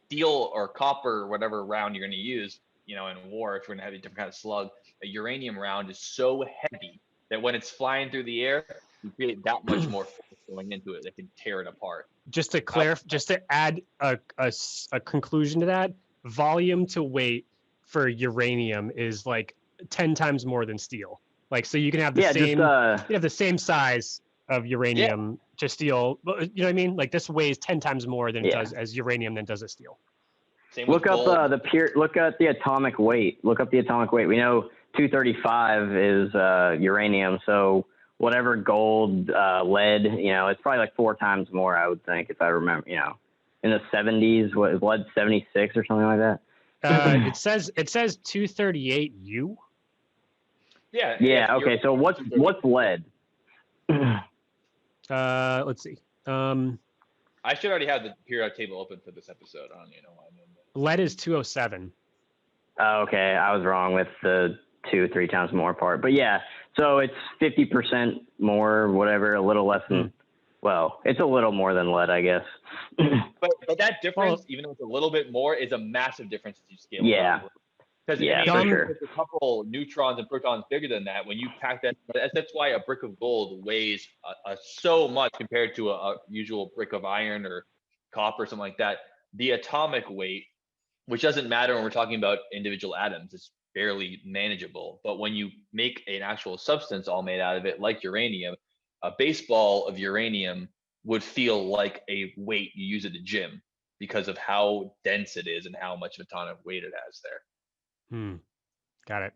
steel or copper or whatever round you're going to use, in war, if you're going to have a different kind of slug. A uranium round is so heavy that when it's flying through the air, you create that much more force going into it that can tear it apart. Just to clarify, just to add a conclusion to that, volume to weight for uranium is like 10 times more than steel. Like, so you can have the same size of uranium to steel. You know what I mean? Like, this weighs 10 times more than it does as uranium than does a steel. Look up look at the atomic weight. Look up the atomic weight. We know 235 is uranium. So whatever gold, lead, it's probably like 4 times more, I would think, if I remember, in the 70s, what is lead 76 or something like that? It says 238 U. Yeah. Okay. So what's lead? Let's see. I should already have the periodic table open for this episode. I don't even know why I'm in there. Lead is 207. Oh, okay. I was wrong with the 2-3 times more part, but yeah. So it's 50% more, whatever, a little less than. Well, it's a little more than lead, I guess. but that difference, even though it's a little bit more, is a massive difference as you scale it up. Because for sure. There's a couple neutrons and protons bigger than that. When you pack that, that's why a brick of gold weighs so much compared to a usual brick of iron or copper or something like that. The atomic weight, which doesn't matter when we're talking about individual atoms, is barely manageable. But when you make an actual substance all made out of it, like uranium, a baseball of uranium would feel like a weight you use at the gym because of how dense it is and how much of atomic weight it has there. Got it.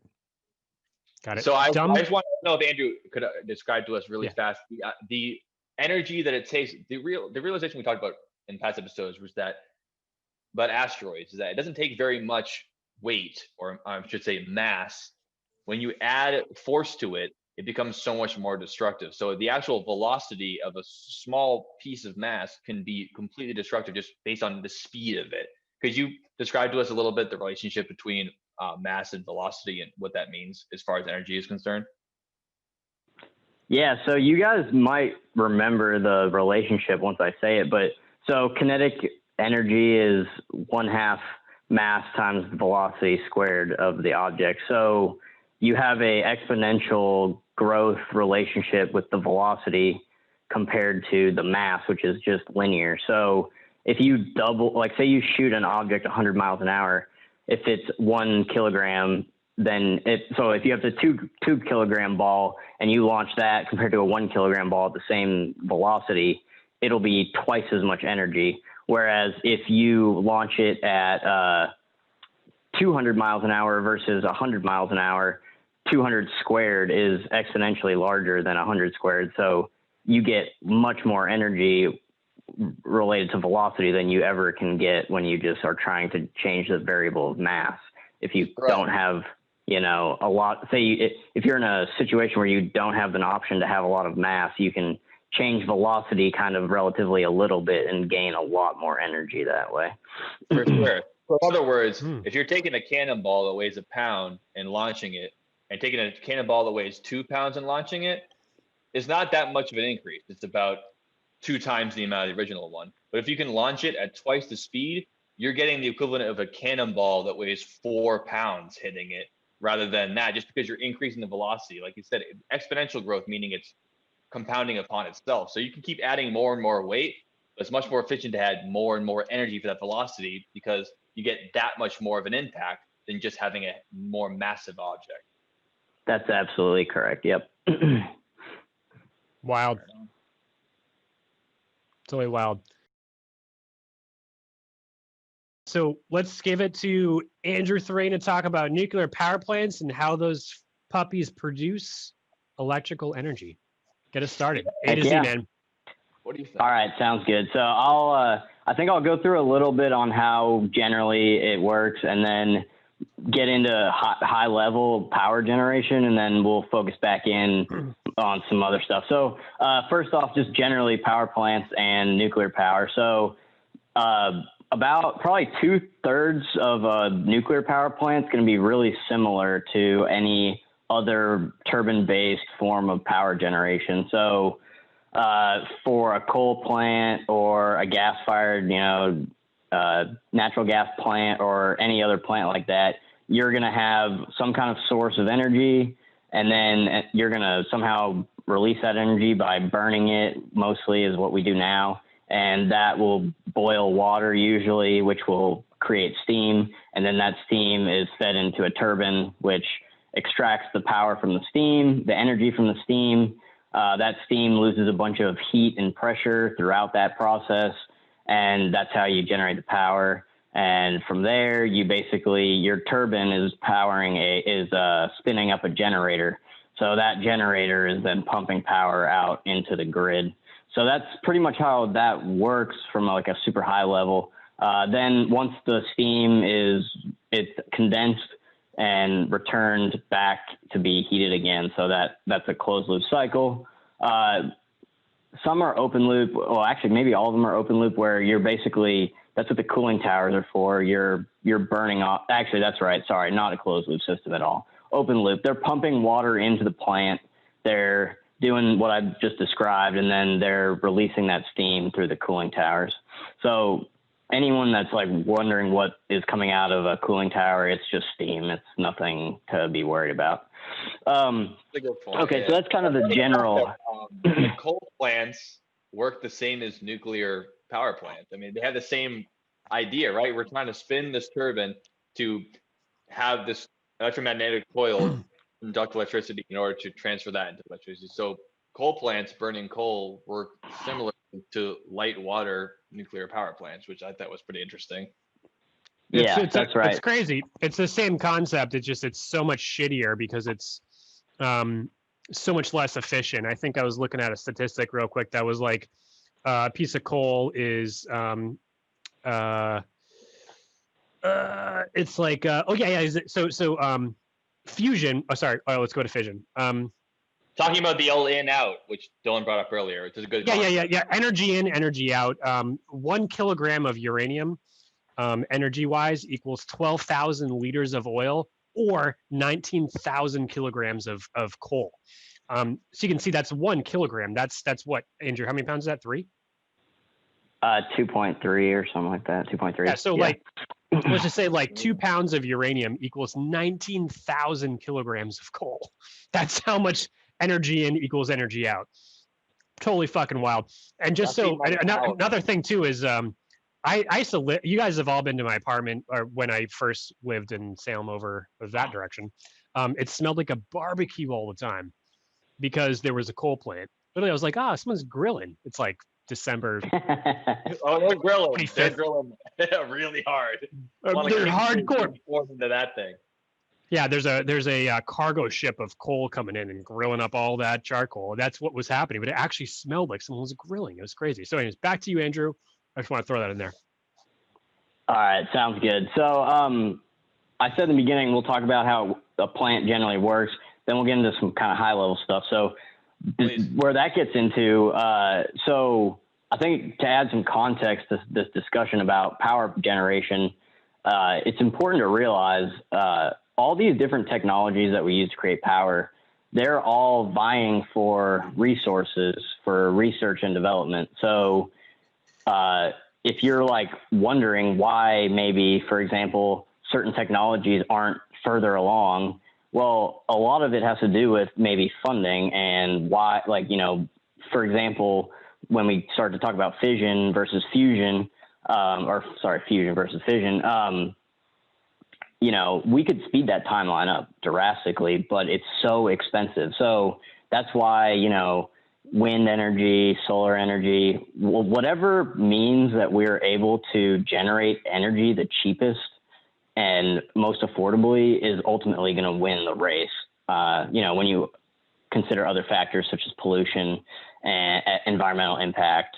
So I just want to know if Andrew could describe to us really fast the energy that it takes. The realization we talked about in past episodes was that about asteroids is that it doesn't take very much weight, or I should say mass. When you add force to it, it becomes so much more destructive. So the actual velocity of a small piece of mass can be completely destructive just based on the speed of it. Could you describe to us a little bit the relationship between mass and velocity and what that means as far as energy is concerned? Yeah, so you guys might remember the relationship once I say it, but so kinetic energy is 1/2 mass times velocity squared of the object. So you have a exponential growth relationship with the velocity compared to the mass, which is just linear. So if you double, like say you shoot an object 100 miles an hour, if it's 1 kilogram, then so if you have the 2 kilogram ball and you launch that compared to a 1 kilogram ball at the same velocity, it'll be twice as much energy. Whereas if you launch it at 200 miles an hour versus 100 miles an hour, 200 squared is exponentially larger than 100 squared. So you get much more energy related to velocity than you ever can get when you just are trying to change the variable of mass. If you don't have, a lot, say if you're in a situation where you don't have an option to have a lot of mass, you can change velocity kind of relatively a little bit and gain a lot more energy that way. For sure. So in other words, if you're taking a cannonball that weighs 1 pound and launching it, and taking a cannonball that weighs 2 pounds and launching it, it's not that much of an increase. It's about 2 times the amount of the original one. But if you can launch it at twice the speed, you're getting the equivalent of a cannonball that weighs 4 pounds hitting it, rather than that, just because you're increasing the velocity. Like you said, exponential growth, meaning it's compounding upon itself. So you can keep adding more and more weight, but it's much more efficient to add more and more energy for that velocity because you get that much more of an impact than just having a more massive object. That's absolutely correct. Yep. Wild. Totally wild. So let's give it to Andrew Thrain to talk about nuclear power plants and how those puppies produce electrical energy. Get us started. A to Z, man. What do you think? All right, sounds good. So I think I'll go through a little bit on how generally it works, and then get into high level power generation, and then we'll focus back in on some other stuff. So first off, just generally power plants and nuclear power. So about probably 2/3 of a nuclear power plant is going to be really similar to any other turbine-based form of power generation. So for a coal plant or a gas-fired, natural gas plant or any other plant like that, you're going to have some kind of source of energy, and then you're going to somehow release that energy by burning it, mostly is what we do now. And that will boil water usually, which will create steam. And then that steam is fed into a turbine, which extracts the power from the steam, the energy from the steam. That steam loses a bunch of heat and pressure throughout that process, and that's how you generate the power. And from there, your turbine is spinning up a generator. So that generator is then pumping power out into the grid. So that's pretty much how that works from like a super high level. Then once the steam it's condensed and returned back to be heated again. So that's a closed loop cycle. Some are open loop. Well, actually, maybe all of them are open loop, where you're basically, that's what the cooling towers are for. You're burning off. Actually, that's right. Sorry, not a closed loop system at all. Open loop. They're pumping water into the plant. They're doing what I've just described, and then they're releasing that steam through the cooling towers. So anyone that's like wondering what is coming out of a cooling tower, it's just steam. It's nothing to be worried about. Okay, so that's kind of the general. The coal plants work the same as nuclear power plants. I mean, they have the same idea, right? We're trying to spin this turbine to have this electromagnetic coil conduct electricity in order to transfer that into electricity. So coal plants burning coal work similar to light water nuclear power plants, which I thought was pretty interesting. That's right. It's crazy. It's the same concept. It's so much shittier because it's so much less efficient. I think I was looking at a statistic real quick that was like a piece of coal is it's like fusion. Oh, sorry. Oh, let's go to fission. Talking about the old in out, which Dylan brought up earlier, which is a good. Yeah. Energy in, energy out. 1 kilogram of uranium, energy wise, equals 12,000 liters of oil or 19,000 kilograms of coal. So you can see that's 1 kilogram. That's what, Andrew? How many pounds is that? 3? 2.3 or something like that. 2.3. Yeah. So like, let's just say like 2 pounds of uranium equals 19,000 kilograms of coal. That's how much energy in equals energy out. Totally fucking wild. And just so another thing too is I used to live, you guys have all been to my apartment, or when I first lived in Salem over that direction. It smelled like a barbecue all the time because there was a coal plant. Literally, I was like, someone's grilling. It's like December. Oh, they're grilling. They're grilling really hard. They're hardcore. Into that thing. Yeah, there's a cargo ship of coal coming in and grilling up all that charcoal. That's what was happening, but it actually smelled like someone was grilling. It was crazy. So anyways, back to you, Andrew. I just want to throw that in there. All right, sounds good. So I said in the beginning, we'll talk about how a plant generally works. Then we'll get into some kind of high level stuff. So where that gets into, so I think to add some context to this discussion about power generation, it's important to realize all these different technologies that we use to create power, they're all vying for resources for research and development. So if you're like wondering why maybe, for example, certain technologies aren't further along, well, a lot of it has to do with maybe funding and why, like, for example, when we start to talk about fission versus fusion, fusion versus fission, we could speed that timeline up drastically, but it's so expensive. So that's why, wind energy, solar energy, whatever means that we're able to generate energy the cheapest and most affordably is ultimately going to win the race. When you consider other factors such as pollution and environmental impact,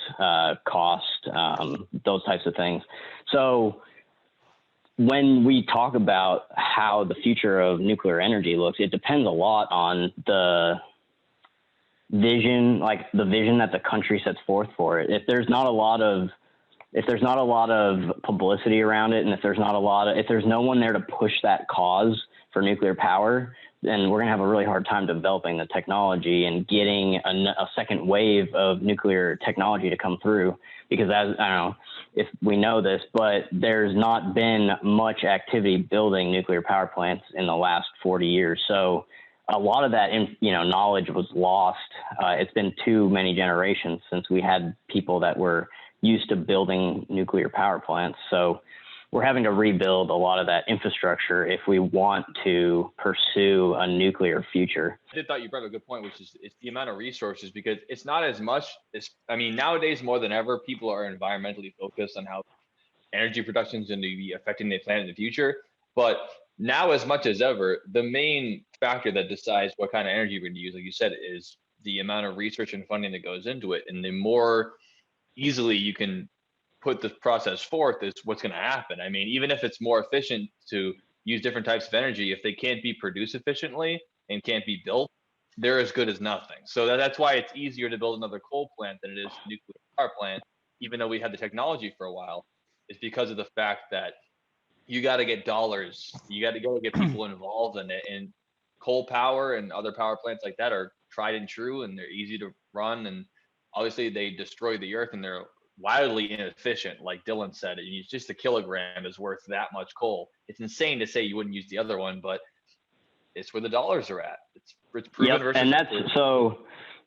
cost, those types of things. So when we talk about how the future of nuclear energy looks, it depends a lot on the vision, like the vision that the country sets forth for it. If there's not a lot of publicity around it, and if there's no one there to push that cause for nuclear power, then we're going to have a really hard time developing the technology and getting a second wave of nuclear technology to come through. Because I don't know if we know this, but there's not been much activity building nuclear power plants in the last 40 years. So a lot of that, knowledge was lost. It's been too many generations since we had people that were used to building nuclear power plants. So we're having to rebuild a lot of that infrastructure if we want to pursue a nuclear future. I thought you brought up a good point, which is it's the amount of resources, because it's not as much as, nowadays more than ever, people are environmentally focused on how energy production is going to be affecting the planet in the future. But now, as much as ever, the main factor that decides what kind of energy we're going to use, like you said, is the amount of research and funding that goes into it. And the more easily you can put the process forth is what's going to happen. Even if it's more efficient to use different types of energy, if they can't be produced efficiently and can't be built, they're as good as nothing. So that's why it's easier to build another coal plant than it is a nuclear power plant, even though we had the technology for a while. It's because of the fact that you got to get dollars, you got to go get people involved in it. And coal power and other power plants like that are tried and true, and they're easy to run. And obviously they destroy the earth, and they're wildly inefficient. Like Dylan said, it's just a kilogram is worth that much coal. It's insane to say you wouldn't use the other one, but it's where the dollars are at. It's proven. Yep, and that's so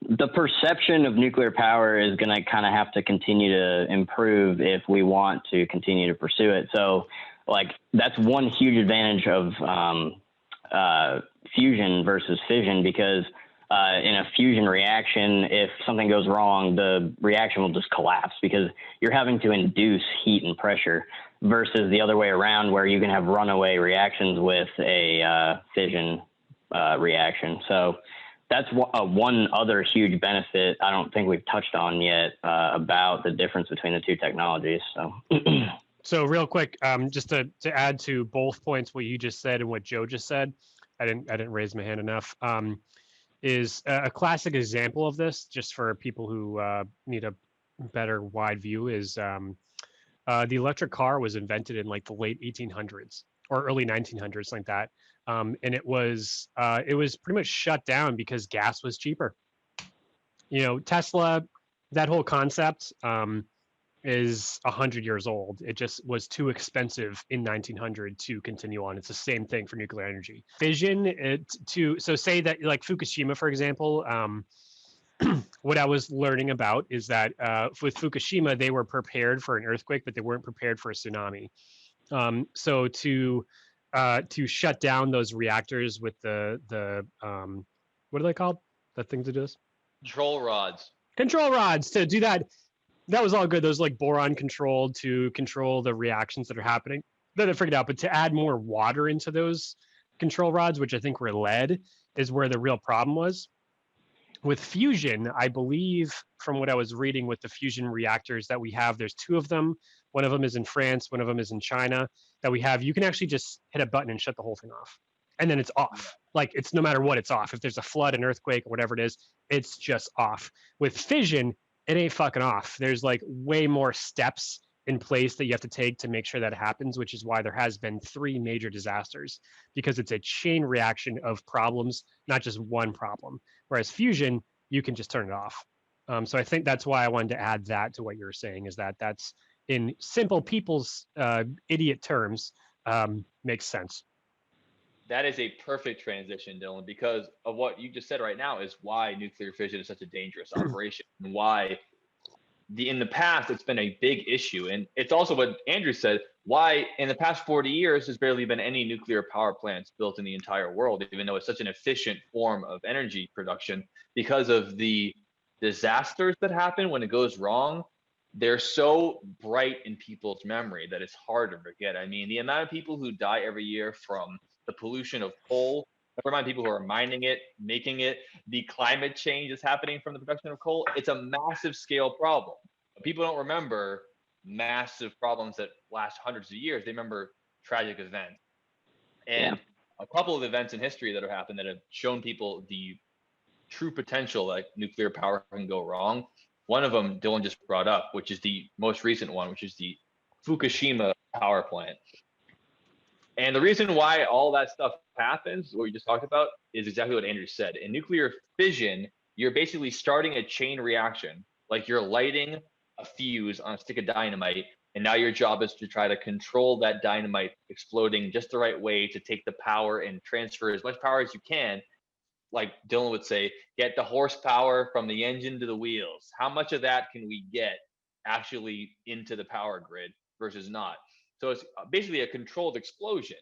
the perception of nuclear power is going to kind of have to continue to improve if we want to continue to pursue it. So that's one huge advantage of fusion versus fission, because in a fusion reaction, if something goes wrong, the reaction will just collapse because you're having to induce heat and pressure, versus the other way around where you can have runaway reactions with a fission reaction. So that's one other huge benefit I don't think we've touched on yet about the difference between the two technologies. So, so real quick, just to add to both points, what you just said and what Joe just said, I didn't raise my hand enough. Is a classic example of this, just for people who need a better wide view, is the electric car was invented in like the late 1800s or early 1900s, like that. And it was pretty much shut down because gas was cheaper. Tesla, that whole concept is 100 years old. It just was too expensive in 1900 to continue on. It's the same thing for nuclear energy. Fission, so say that like Fukushima, for example, what I was learning about is that with Fukushima, they were prepared for an earthquake, but they weren't prepared for a tsunami. So to shut down those reactors with the what are they called? The thing to do this? Control rods. Control rods, to do that. That was all good. Those like boron controlled to control the reactions that are happening. Then I figured out, but to add more water into those control rods, which I think were lead, is where the real problem was. With fusion, I believe from what I was reading with the fusion reactors that we have, there's two of them. One of them is in France, one of them is in China, that we have. You can actually just hit a button and shut the whole thing off. And then it's off. Like, it's no matter what, it's off. If there's a flood, an earthquake, or whatever it is, it's just off. With fission, it ain't fucking off. There's like way more steps in place that you have to take to make sure that happens, which is why there has been 3 major disasters, because it's a chain reaction of problems, not just one problem. Whereas fusion, you can just turn it off. So I think that's why I wanted to add that to what you were saying, is that that's in simple people's idiot terms, makes sense. That is a perfect transition, Dylan, because of what you just said right now is why nuclear fission is such a dangerous operation, and why in the past, it's been a big issue. And it's also what Andrew said, why in the past 40 years, there's barely been any nuclear power plants built in the entire world, even though it's such an efficient form of energy production, because of the disasters that happen when it goes wrong. They're so bright in people's memory that it's hard to forget. I mean, the amount of people who die every year from the pollution of coal, never mind people who are mining it, making it, the climate change is happening from the production of coal. It's a massive scale problem. But people don't remember massive problems that last hundreds of years. They remember tragic events. And a couple of events in history that have happened that have shown people the true potential that nuclear power can go wrong. One of them Dylan just brought up, which is the most recent one, which is the Fukushima power plant. And the reason why all that stuff happens, what we just talked about, is exactly what Andrew said. In nuclear fission, you're basically starting a chain reaction, like you're lighting a fuse on a stick of dynamite, and now your job is to try to control that dynamite exploding just the right way to take the power and transfer as much power as you can. Like Dylan would say, get the horsepower from the engine to the wheels. How much of that can we get actually into the power grid versus not? So it's basically a controlled explosion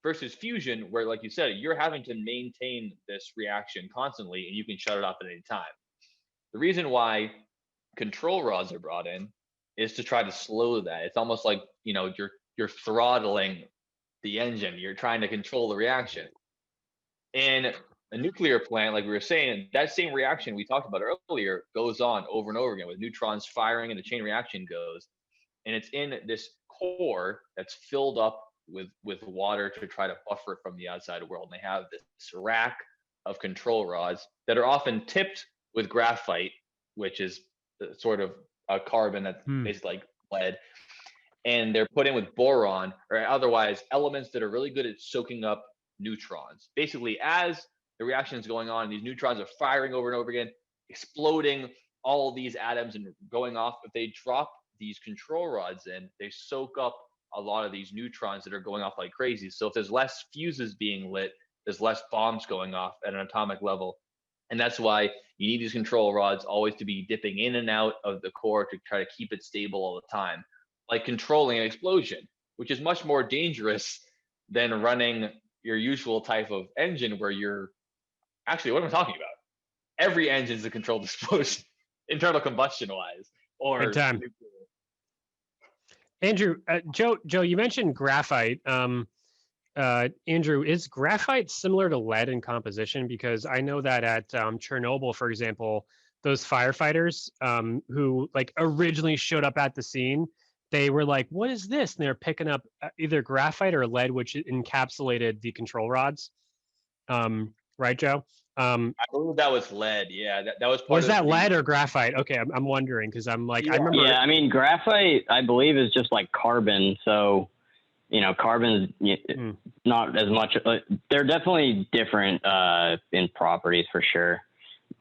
versus fusion, where, like you said, you're having to maintain this reaction constantly and you can shut it off at any time. The reason why control rods are brought in is to try to slow that. It's almost like, you're throttling the engine. You're trying to control the reaction. And a nuclear plant, like we were saying, that same reaction we talked about earlier goes on over and over again with neutrons firing and the chain reaction goes. And it's in this core that's filled up with water to try to buffer it from the outside world. And they have this rack of control rods that are often tipped with graphite, which is sort of a carbon that's basically like lead. And they're put in with boron or otherwise elements that are really good at soaking up neutrons. Basically, as the reaction is going on, these neutrons are firing over and over again, exploding all these atoms and going off. If they drop these control rods in, they soak up a lot of these neutrons that are going off like crazy. So if there's less fuses being lit, there's less bombs going off at an atomic level. And that's why you need these control rods always to be dipping in and out of the core to try to keep it stable all the time, like controlling an explosion, which is much more dangerous than running your usual type of engine where you're actually, what am I talking about? Every engine is a controlled explosion, internal combustion wise, or Big time. Andrew, Joe, you mentioned graphite. Andrew, is graphite similar to lead in composition? Because I know that at Chernobyl, for example, those firefighters who like originally showed up at the scene, they were like, "What is this?" And they're picking up either graphite or lead, which encapsulated the control rods. Right, Joe? I believe that was lead. Yeah, that was part was of that lead or graphite? Okay, I'm wondering because I'm like, Yeah. I remember. Yeah, I mean, graphite, I believe, is just like carbon. So, carbon is not as much. They're definitely different in properties for sure.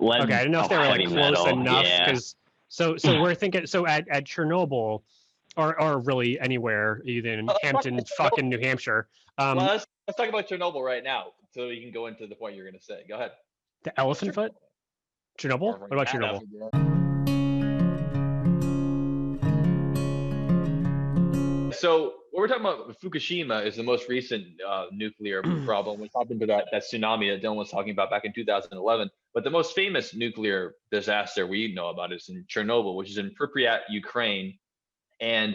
Lead, Okay, I didn't know if they were like close enough because so we're thinking so at Chernobyl or really anywhere, either in Hampton, fucking New Hampshire. Well, let's talk about Chernobyl right now, so you can go into the point you're going to say. Go ahead. The elephant foot? Chernobyl? What about Chernobyl? So what we're talking about, Fukushima, is the most recent nuclear problem, which happened to that tsunami that Dylan was talking about back in 2011. But the most famous nuclear disaster we know about is in Chernobyl, which is in Pripyat, Ukraine. And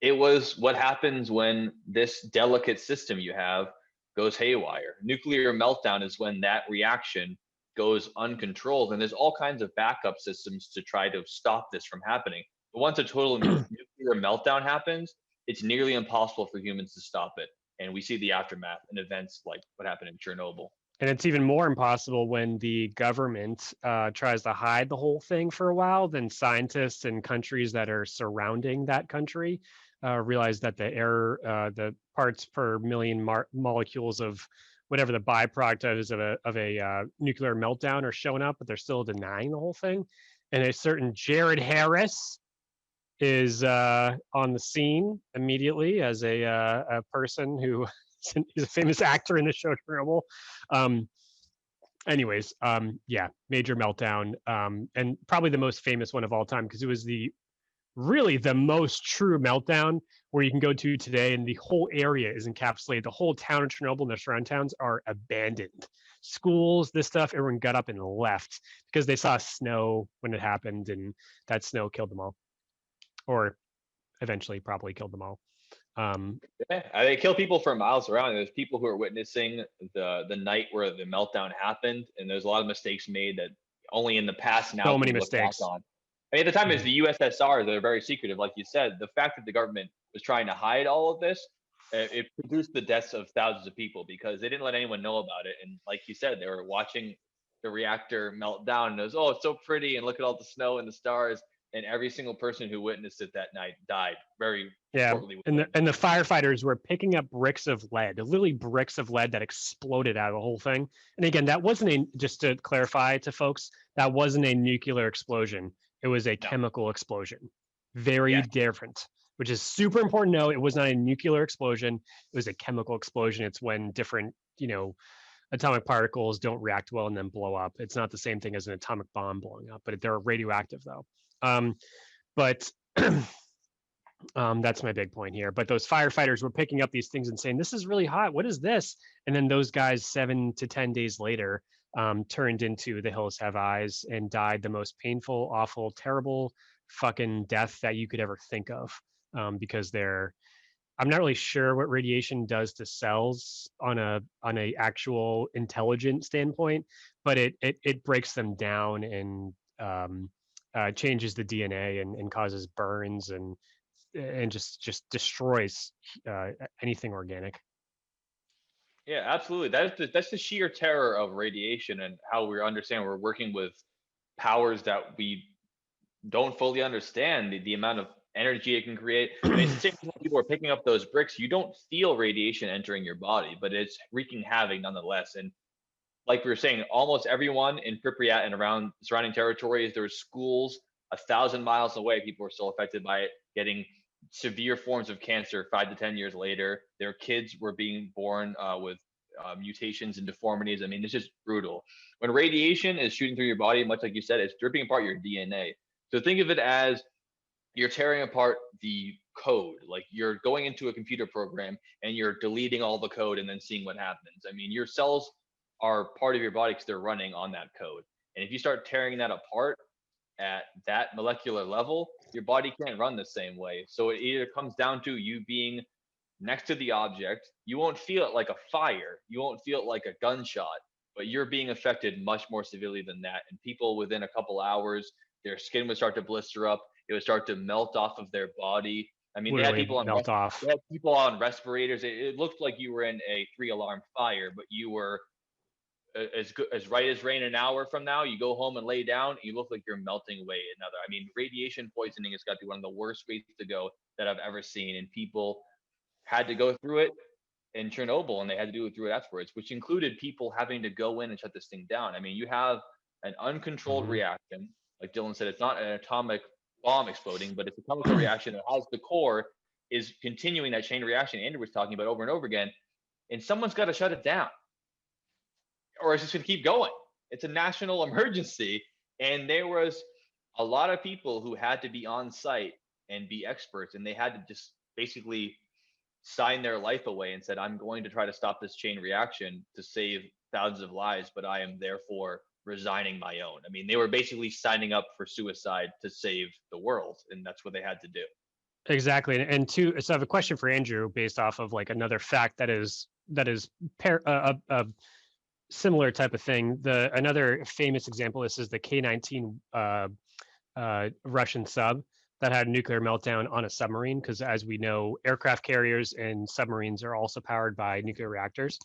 it was what happens when this delicate system you have goes haywire. Nuclear meltdown is when that reaction goes uncontrolled, and there's all kinds of backup systems to try to stop this from happening. But once a total nuclear meltdown happens, it's nearly impossible for humans to stop it. And we see the aftermath in events like what happened in Chernobyl. And it's even more impossible when the government tries to hide the whole thing for a while. Then scientists in countries that are surrounding that country realize that the error, the parts per million molecules of whatever the byproduct is of a nuclear meltdown are showing up, but they're still denying the whole thing. And a certain Jared Harris is on the scene immediately as a person who he's a famous actor in the show Chernobyl. anyways, yeah, major meltdown, and probably the most famous one of all time because it was really the most true meltdown where you can go to today and the whole area is encapsulated. The whole town of Chernobyl and their surrounding towns are abandoned. Schools, this stuff, everyone got up and left because they saw snow when it happened and that snow killed them all, or eventually probably killed them all. Yeah, they kill people for miles around. There's people who are witnessing the night where the meltdown happened, and there's a lot of mistakes made that only in the past now So can many we look back mistakes. on. I mean, at the time, it was Mhm. the USSR. They're very secretive, like you said. The fact that the government was trying to hide all of this, it produced the deaths of thousands of people because they didn't let anyone know about it. And like you said, they were watching the reactor melt down, and it was, oh, it's so pretty, and look at all the snow and the stars. And every single person who witnessed it that night died very Yeah, shortly and within. the firefighters were picking up bricks of lead, literally bricks of lead that exploded out of the whole thing. And again, that wasn't a, just to clarify to folks, that wasn't a nuclear explosion. It was a No. chemical explosion. Very Yes. different, which is super important to know. It was not a nuclear explosion. It was a chemical explosion. It's when different, atomic particles don't react well and then blow up. It's not the same thing as an atomic bomb blowing up, but they're radioactive though. But that's my big point here. But those firefighters were picking up these things and saying, "This is really hot. What is this?" And then those guys, 7 to 10 days later, turned into The Hills Have Eyes and died the most painful, awful, terrible fucking death that you could ever think of. Because they're, I'm not really sure what radiation does to cells on a actual intelligent standpoint, but it breaks them down and changes the DNA and causes burns and just destroys anything organic. Yeah, absolutely. That's the sheer terror of radiation and how we understand we're working with powers that we don't fully understand the amount of energy it can create. I mean, it's the same thing when people are picking up those bricks. You don't feel radiation entering your body, but it's wreaking havoc nonetheless. And like we were saying, almost everyone in Pripyat and around surrounding territories, there's schools 1,000 miles away. People are still affected by it, getting severe forms of cancer 5 to 10 years later. Their kids were being born with mutations and deformities. I mean, it's just brutal. When radiation is shooting through your body, much like you said, it's ripping apart your DNA. So think of it as you're tearing apart the code. Like you're going into a computer program and you're deleting all the code and then seeing what happens. I mean, your cells are part of your body because they're running on that code. And if you start tearing that apart at that molecular level, your body can't run the same way. So it either comes down to you being next to the object. You won't feel it like a fire. You won't feel it like a gunshot, but you're being affected much more severely than that. And people within a couple hours, their skin would start to blister up. It would start to melt off of their body. I mean, Literally melt off. they had people on respirators. It looked like you were in a 3 alarm fire, but you were as good as right as rain an hour from now. You go home and lay down, you look like you're melting away another. I mean, radiation poisoning has got to be one of the worst ways to go that I've ever seen, and people had to go through it in Chernobyl, and they had to do it through it afterwards, which included people having to go in and shut this thing down. I mean, you have an uncontrolled Mhm. reaction, like Dylan said. It's not an atomic bomb exploding, but it's a chemical reaction that has the core is continuing that chain reaction Andrew was talking about over and over again, and someone's got to shut it down or it's just going to keep going. It's a national emergency. And there was a lot of people who had to be on site and be experts, and they had to just basically sign their life away and said, I'm going to try to stop this chain reaction to save thousands of lives, but I am therefore resigning my own. I mean, they were basically signing up for suicide to save the world, and that's what they had to do. Exactly, and two. So I have a question for Andrew based off of like another fact that is a similar type of thing. The another famous example. This is the K-19 Russian sub that had a nuclear meltdown on a submarine, because as we know, aircraft carriers and submarines are also powered by nuclear reactors.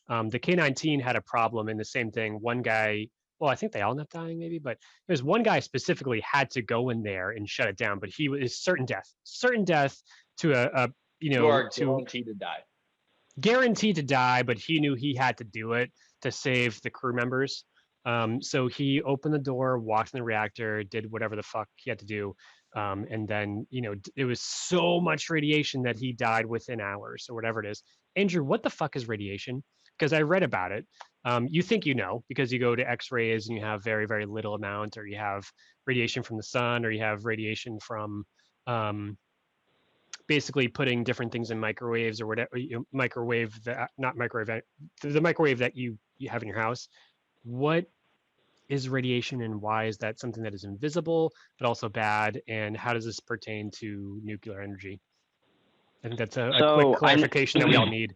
The K-19 had a problem, and the same thing. One guy, well, I think they all ended up dying, maybe, but there's one guy specifically had to go in there and shut it down, but he was certain death to a You are to guaranteed to die. guaranteed to die, but he knew he had to do it to save the crew members. So he opened the door, walked in the reactor, did whatever the fuck he had to do. And then, it was so much radiation that he died within hours or whatever it is. Andrew, what the fuck is radiation? Because I read about it. You think you know because you go to X-rays and you have very, very little amount, or you have radiation from the sun, or you have radiation from basically putting different things in microwaves or whatever, microwave that, not microwave, the microwave that you have in your house. What is radiation, and why is that something that is invisible but also bad? And how does this pertain to nuclear energy? I think that's a quick clarification that we all need.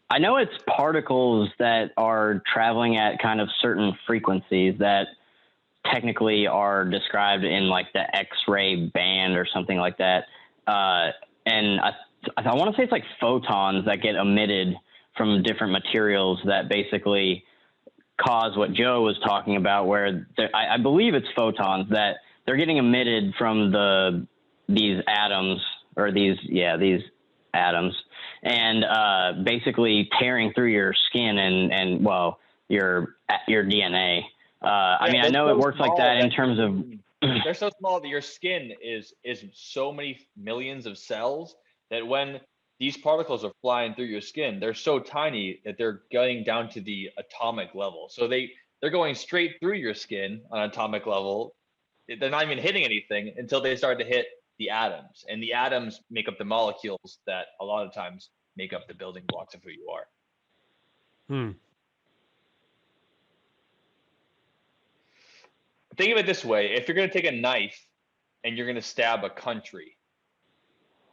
I know it's particles that are traveling at kind of certain frequencies that technically are described in like the X-ray band or something like that. And I want to say it's like photons that get emitted from different materials that basically cause what Joe was talking about, where I believe it's photons that they're getting emitted from these atoms, or these atoms, and basically tearing through your skin and well, your DNA. I mean, I know it works like that in terms of. They're so small that your skin is so many millions of cells that when these particles are flying through your skin, they're so tiny that they're going down to the atomic level. So they're going straight through your skin on atomic level. They're not even hitting anything until they start to hit the atoms, and the atoms make up the molecules that a lot of times make up the building blocks of who you are. Think of it this way: if you're going to take a knife and you're going to stab a country,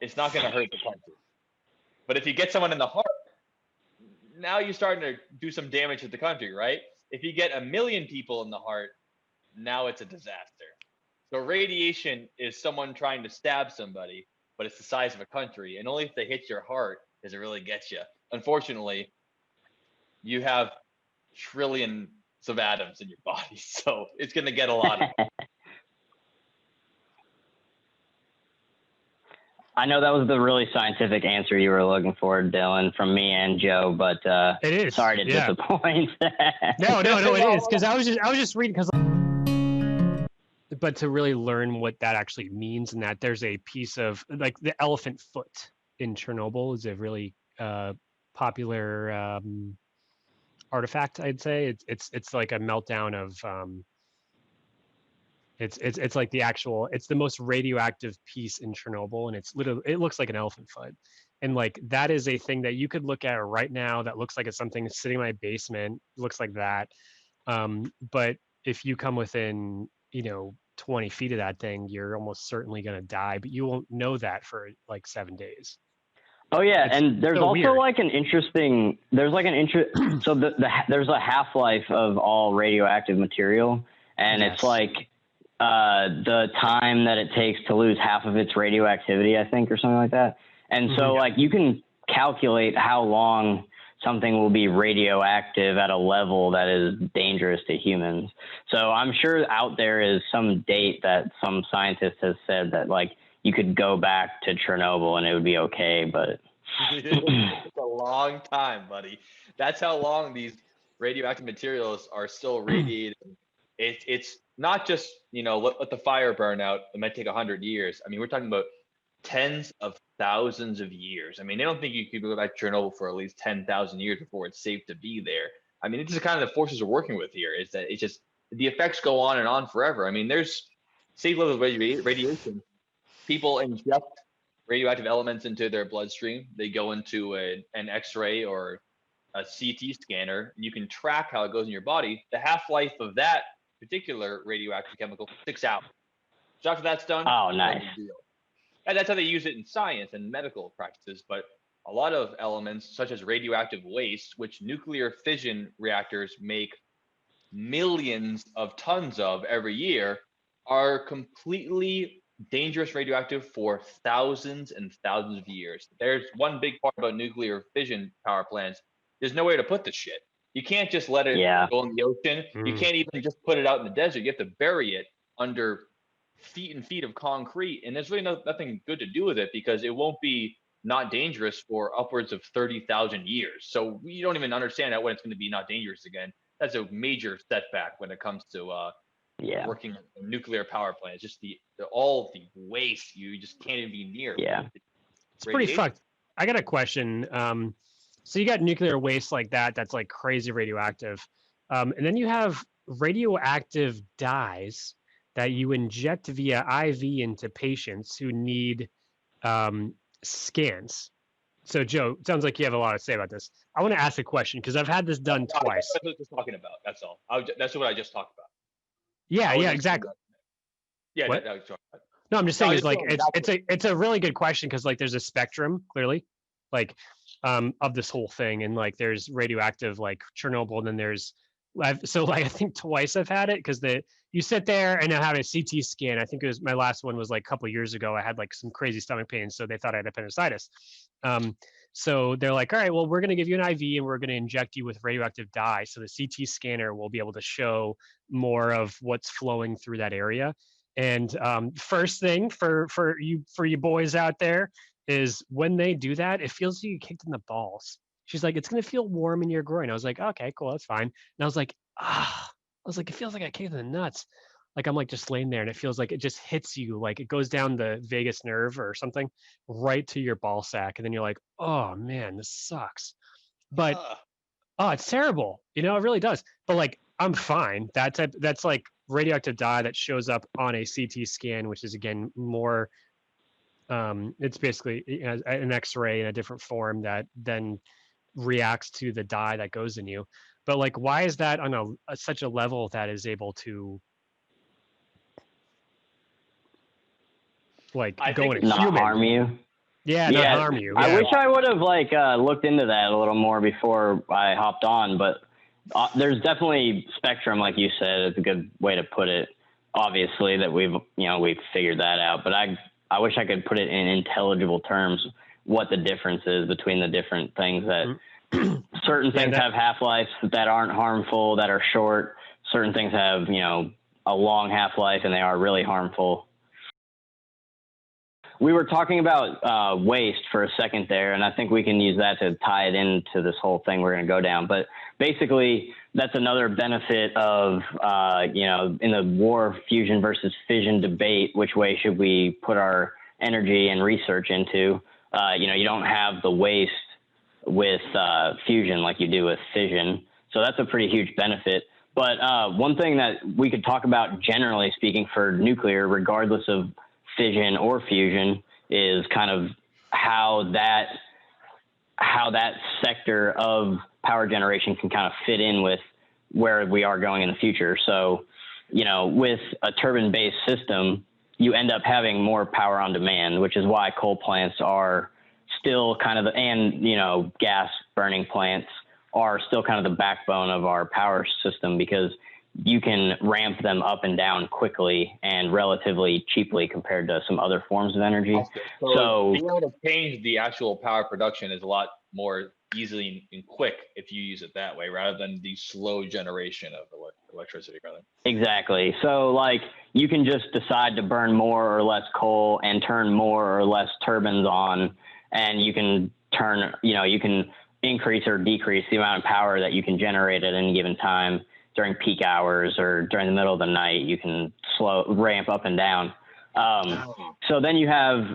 it's not going to hurt the country. But if you get someone in the heart, now you're starting to do some damage to the country, right? If you get 1 million people in the heart, now it's a disaster. So radiation is someone trying to stab somebody, but it's the size of a country. And only if they hit your heart does it really get you. Unfortunately, you have trillions of atoms in your body, so it's going to get a lot of I know that was the really scientific answer you were looking for, Dylan, from me and Joe, but it is. Sorry to disappoint. No, it is, because I was just reading, because but to really learn what that actually means, and that there's a piece of like the elephant foot in Chernobyl is a really popular artifact, I'd say. It's like a meltdown of it's like it's the most radioactive piece in Chernobyl, and it looks like an elephant foot. And like that is a thing that you could look at right now that looks like it's something sitting in my basement, looks like that. But if you come within 20 feet of that thing, you're almost certainly going to die, but you won't know that for like 7 days. Oh yeah, and there's also weird. So there's a half-life of all radioactive material, and yes. It's like the time that it takes to lose half of its radioactivity, I think, or something like that. And so like you can calculate how long something will be radioactive at a level that is dangerous to humans. So I'm sure out there is some date that some scientist has said that like you could go back to Chernobyl and it would be okay, but it's a long time, buddy. That's how long these radioactive materials are still radiating. It's not just, let the fire burn out. It might take 100 years. I mean, we're talking about tens of thousands of years. I mean, they don't think you could go back to Chernobyl for at least 10,000 years before it's safe to be there. I mean, it's just kind of the forces we're working with here, is that it's just the effects go on and on forever. I mean, there's safe levels of radiation. People inject radioactive elements into their bloodstream. They go into an X-ray or a CT scanner, and you can track how it goes in your body. The half-life of that particular radioactive chemical, 6 hours. So after that's done, oh, nice. And that's how they use it in science and medical practices. But a lot of elements, such as radioactive waste, which nuclear fission reactors make millions of tons of every year, are completely dangerous radioactive for thousands and thousands of years. There's one big part about nuclear fission power plants. There's nowhere to put the shit. You can't just let it go in the ocean. You can't even just put it out in the desert. You have to bury it under feet and feet of concrete. And there's really nothing good to do with it, because it won't be not dangerous for upwards of 30,000 years. So we don't even understand that when it's going to be not dangerous again. That's a major setback when it comes to working a nuclear power plant. It's just all the waste you just can't even be near. Yeah. It's pretty fucked. I got a question. So you got nuclear waste like that that's like crazy radioactive. And then you have radioactive dyes that you inject via IV into patients who need scans. So Joe, it sounds like you have a lot to say about this. I want to ask a question because I've had this done No, that's twice. what I was just talking about. That's all. That's what I just talked about. Yeah, I yeah, wasn't. exactly. Yeah, What? that was. No, I'm just No, saying I is just like saying it's a really good question because like there's a spectrum clearly, like of this whole thing, and like there's radioactive like Chernobyl, and then there's so like I think twice I've had it because you sit there and I have a CT scan. I think it was my last one was like a couple of years ago. I had like some crazy stomach pain, so they thought I had appendicitis. So they're like, all right, well, we're going to give you an IV and we're going to inject you with radioactive dye. So the CT scanner will be able to show more of what's flowing through that area. And first thing for you boys out there is when they do that, it feels like you kicked in the balls. She's like, it's gonna feel warm in your groin. I was like, okay, cool, that's fine. And I was like, it feels like I kicked in the nuts. Like I'm like just laying there and it feels like it just hits you, like it goes down the vagus nerve or something right to your ball sack. And then you're like, oh man, this sucks. But oh, it's terrible. You know, it really does. But like, I'm fine. That's like radioactive dye that shows up on a CT scan, which is again more. It's basically an X-ray in a different form that then reacts to the dye that goes in you. But like, why is that on such a level that is able to like I go think in a Not human? harm you. Yeah, not Yeah, harm you. I Yeah. wish I would have like looked into that a little more before I hopped on, but there's definitely spectrum, like you said. It's a good way to put it. Obviously, that we've figured that out, but I wish I could put it in intelligible terms what the difference is between the different things that certain things have half-lives that aren't harmful, that are short. Certain things have, a long half-life and they are really harmful. We were talking about waste for a second there, and I think we can use that to tie it into this whole thing we're going to go down. But basically, that's another benefit of, in the war fusion versus fission debate, which way should we put our energy and research into? You don't have the waste with fusion like you do with fission. So that's a pretty huge benefit. But one thing that we could talk about generally speaking for nuclear, regardless of fission or fusion, is kind of how that sector of power generation can kind of fit in with where we are going in the future. So, with a turbine-based system, you end up having more power on demand, which is why coal plants are still kind of gas burning plants are still kind of the backbone of our power system, because you can ramp them up and down quickly and relatively cheaply compared to some other forms of energy. So being able to change the actual power production is a lot more easily and quick if you use it that way, rather than the slow generation of electricity. Rather. Exactly. So like you can just decide to burn more or less coal and turn more or less turbines on, and you can you can increase or decrease the amount of power that you can generate at any given time. During peak hours or during the middle of the night, you can ramp up and down. So then you have,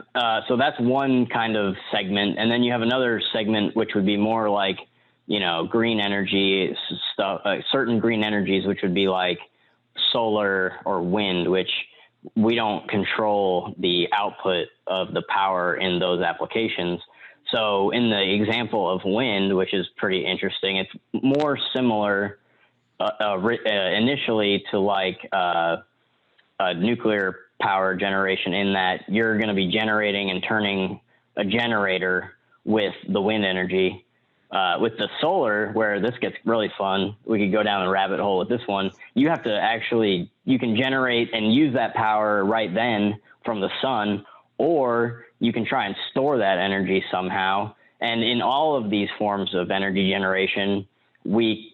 so that's one kind of segment. And then you have another segment, which would be more like, green energy stuff, certain green energies, which would be like solar or wind, which we don't control the output of the power in those applications. So in the example of wind, which is pretty interesting, it's more similar initially to like nuclear power generation, in that you're going to be generating and turning a generator with the wind energy. With the solar, where this gets really fun, we could go down the rabbit hole with this one. You have to you can generate and use that power right then from the sun, or you can try and store that energy somehow. And in all of these forms of energy generation, we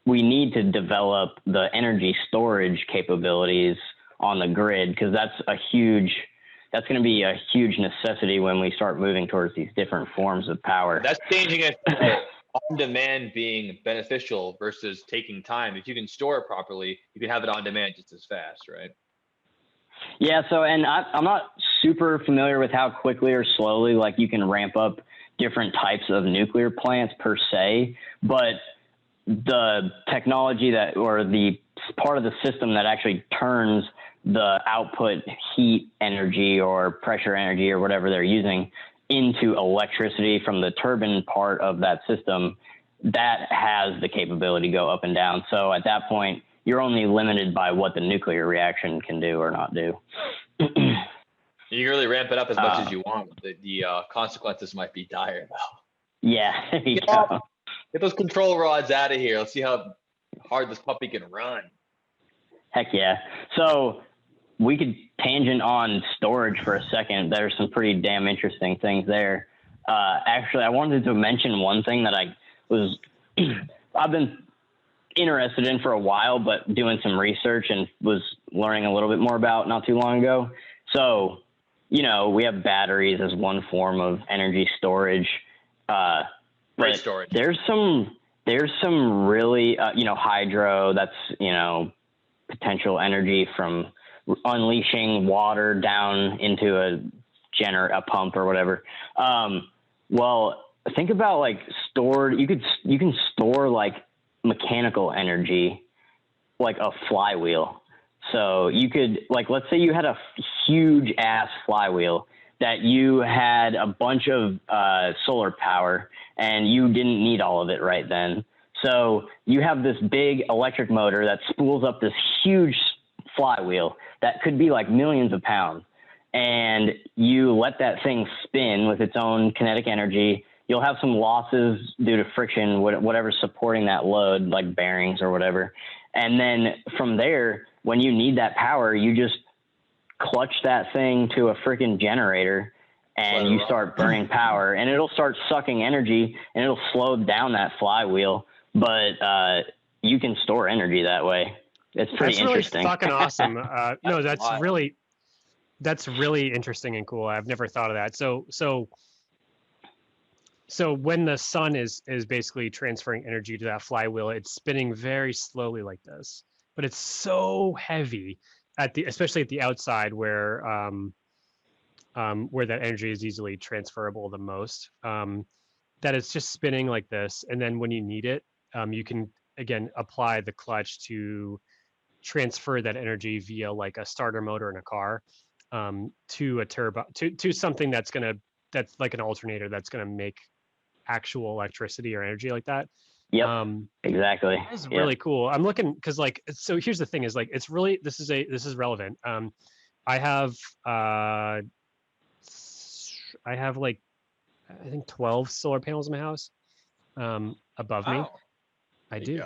need to develop the energy storage capabilities on the grid, because that's going to be a huge necessity when we start moving towards these different forms of power. That's changing it to on demand being beneficial versus taking time. If you can store it properly, you can have it on demand just as fast, right? Yeah. So, and I'm not super familiar with how quickly or slowly like you can ramp up different types of nuclear plants per se, but the technology that, or the part of the system that actually turns the output heat energy or pressure energy or whatever they're using into electricity from the turbine part of that system, that has the capability to go up and down. So at that point, you're only limited by what the nuclear reaction can do or not do. You can really ramp it up as much as you want. The consequences might be dire, though. Yeah, there you go. Get those control rods out of here. Let's see how hard this puppy can run. Heck yeah. So we could tangent on storage for a second. There's some pretty damn interesting things there. Actually, I wanted to mention one thing that I've been interested in for a while, but doing some research and was learning a little bit more about not too long ago. So, you know, we have batteries as one form of energy storage. Great storage. There's some really, hydro, that's, potential energy from unleashing water down into a pump or whatever. Well, think about like you can store like mechanical energy, like a flywheel. So you could, like, let's say you had a huge ass flywheel that you had a bunch of solar power and you didn't need all of it right then. So you have this big electric motor that spools up this huge flywheel that could be like millions of pounds. And you let that thing spin with its own kinetic energy. You'll have some losses due to friction, whatever's supporting that load, like bearings or whatever. And then from there, when you need that power, you just clutch that thing to a freaking generator and you start burning power, and it'll start sucking energy and it'll slow down that flywheel. But you can store energy that way. It's pretty interesting. Really fucking awesome. No, that's really interesting and cool. I've never thought of that. So when the sun is basically transferring energy to that flywheel, it's spinning very slowly like this, but it's so heavy especially at the outside where that energy is easily transferable the most, that it's just spinning like this. And then when you need it, you can again apply the clutch to transfer that energy via like a starter motor in a car, to a turbo, to something that's like an alternator that's gonna make actual electricity or energy like that. Yep. Exactly. That's really cool. I'm looking because so here's the thing is like, it's really, this is relevant. I have like, I think 12 solar panels in my house, above me. I do.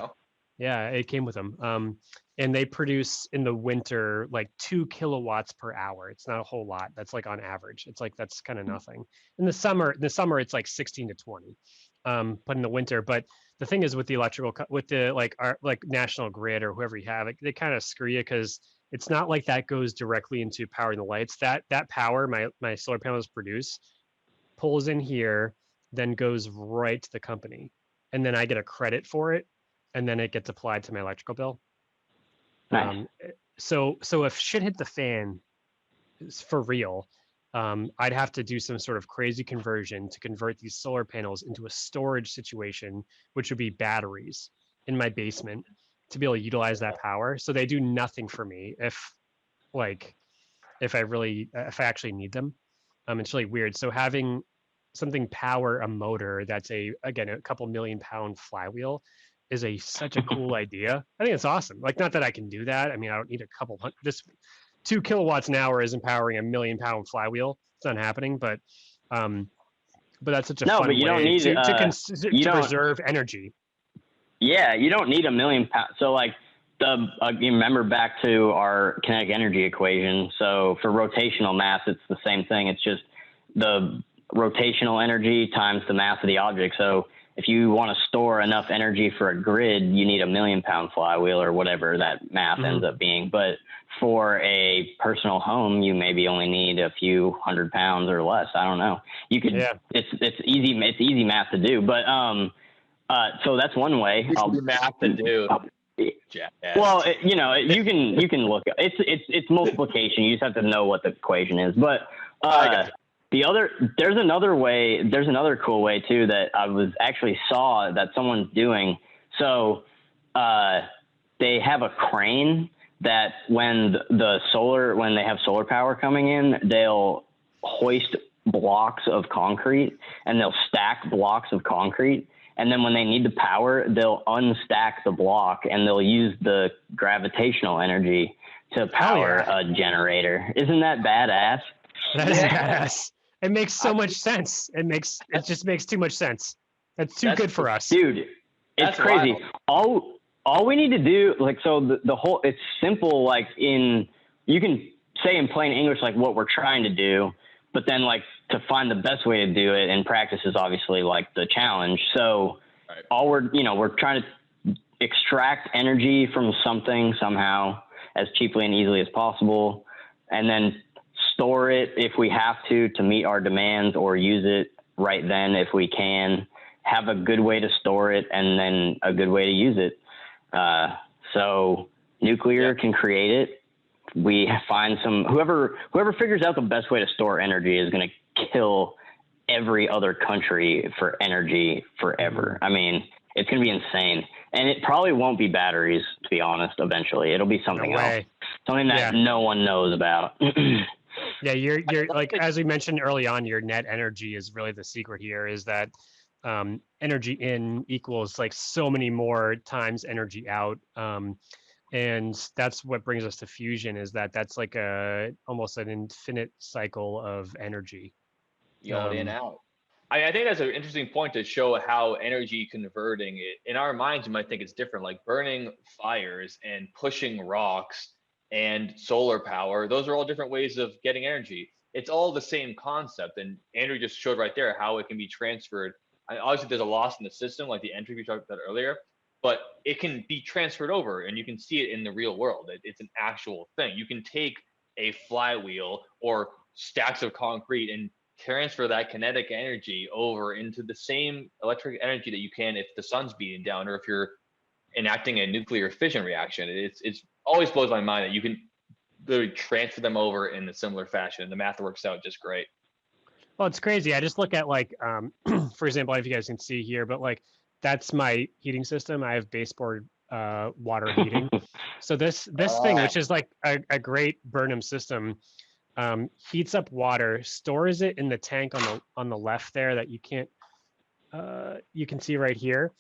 Yeah, it came with them. And they produce in the winter like 2 kilowatts per hour. It's not a whole lot. That's like on average. It's like, that's kind of nothing. In the summer, it's like 16 to 20. But in the winter, but the thing is with the electrical, with the like National Grid or whoever you have, they kind of screw you because it's not like that goes directly into powering the lights. That power my solar panels produce pulls in here, then goes right to the company, and then I get a credit for it, and then it gets applied to my electrical bill. Nice. So if shit hit the fan, for real, I'd have to do some sort of crazy conversion to convert these solar panels into a storage situation, which would be batteries in my basement to be able to utilize that power. So they do nothing for me if I actually need them. It's really weird. So having something power a motor that's a couple million-pound flywheel is such a cool idea. I think it's awesome. Like, not that I can do that. I mean, I don't need a couple hundred. This 2 kilowatts an hour isn't powering a million-pound flywheel. It's not happening. But that's such a fun way to preserve energy. Yeah, you don't need a million pounds. So like you remember back to our kinetic energy equation. So for rotational mass, it's the same thing. It's just the rotational energy times the mass of the object. So if you want to store enough energy for a grid, you need a 1 million pound flywheel or whatever that math ends up being. But for a personal home, you maybe only need a few 100 pounds or less. I don't know. You could, it's easy math to do, but, so that's one way. Math to do. Well, you can look. It's multiplication. You just have to know what the equation is. But There's another cool way too that I was actually saw that someone's doing. So they have a crane that when when they have solar power coming in, they'll hoist blocks of concrete and they'll stack blocks of concrete. And then when they need the power, they'll unstack the block and they'll use the gravitational energy to power a generator. Isn't that badass? That is badass. It makes so much sense. It just makes too much sense. That's too good for us. Dude, it's crazy. Wild. All we need to do, like, so the whole, it's simple, like you can say in plain English, like what we're trying to do, but then like to find the best way to do it in practice is obviously like the challenge. So we're trying to extract energy from something somehow as cheaply and easily as possible, and then store it if we have to meet our demands, or use it right then if we can. Have a good way to store it and then a good way to use it. So nuclear can create it. We find whoever figures out the best way to store energy is going to kill every other country for energy forever. I mean, it's going to be insane. And it probably won't be batteries, to be honest. Eventually it'll be something else, something that no one knows about. Yeah, you're like, as we mentioned early on, your net energy is really the secret here, is that energy in equals like so many more times energy out. And that's what brings us to fusion, is that's like almost an infinite cycle of energy. In out. I think that's an interesting point to show how energy converting it in our minds, you might think it's different, like burning fires and pushing rocks and solar power. Those are all different ways of getting energy. It's all the same concept. And Andrew just showed right there how it can be transferred. Obviously, there's a loss in the system, like the entropy we talked about earlier, but it can be transferred over, and you can see it in the real world. It's an actual thing. You can take a flywheel or stacks of concrete and transfer that kinetic energy over into the same electric energy that you can if the sun's beating down, or if you're enacting a nuclear fission reaction. It's always blows my mind that you can literally transfer them over in a similar fashion. The math works out just great. Well, it's crazy. I just look at like, for example, if you guys can see here, but like that's my heating system. I have baseboard water heating. So this thing, which is like a great Burnham system, heats up water, stores it in the tank on the left there that you can see right here.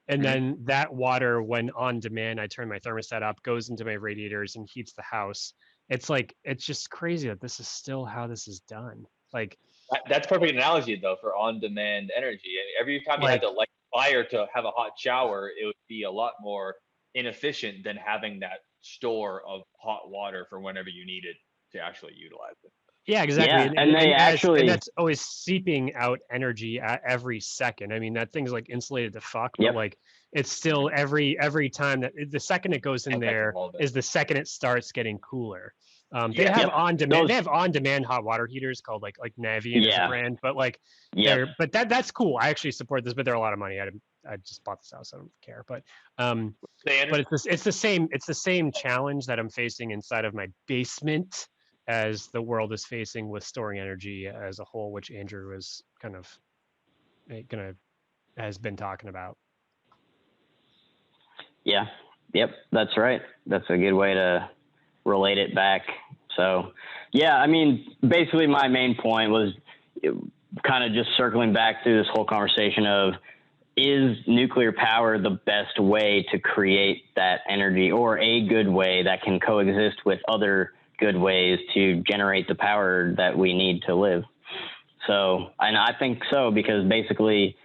And then that water, when on demand, I turn my thermostat up, goes into my radiators and heats the house. It's like, it's just crazy that this is still how this is done. Like, that's perfect analogy though for on-demand energy. And every time you had to light fire to have a hot shower, it would be a lot more inefficient than having that store of hot water for whenever you needed to actually utilize it. Yeah, exactly. Yeah, and that's always seeping out energy at every second. I mean, that thing's like insulated to fuck, but like it's still every time that the second it goes in there is the second it starts getting cooler. They have on-demand. They have on-demand hot water heaters called like Navien is a brand, but like but that's cool. I actually support this, but they're a lot of money. I just bought this house. I don't care, but it's the same challenge that I'm facing inside of my basement as the world is facing with storing energy as a whole, which Andrew was kind of has been talking about. Yeah. Yep. That's right. That's a good way to relate it back. So, yeah, I mean, basically my main point was kind of just circling back through this whole conversation of, is nuclear power the best way to create that energy, or a good way that can coexist with other good ways to generate the power that we need to live? So, and I think so, because basically,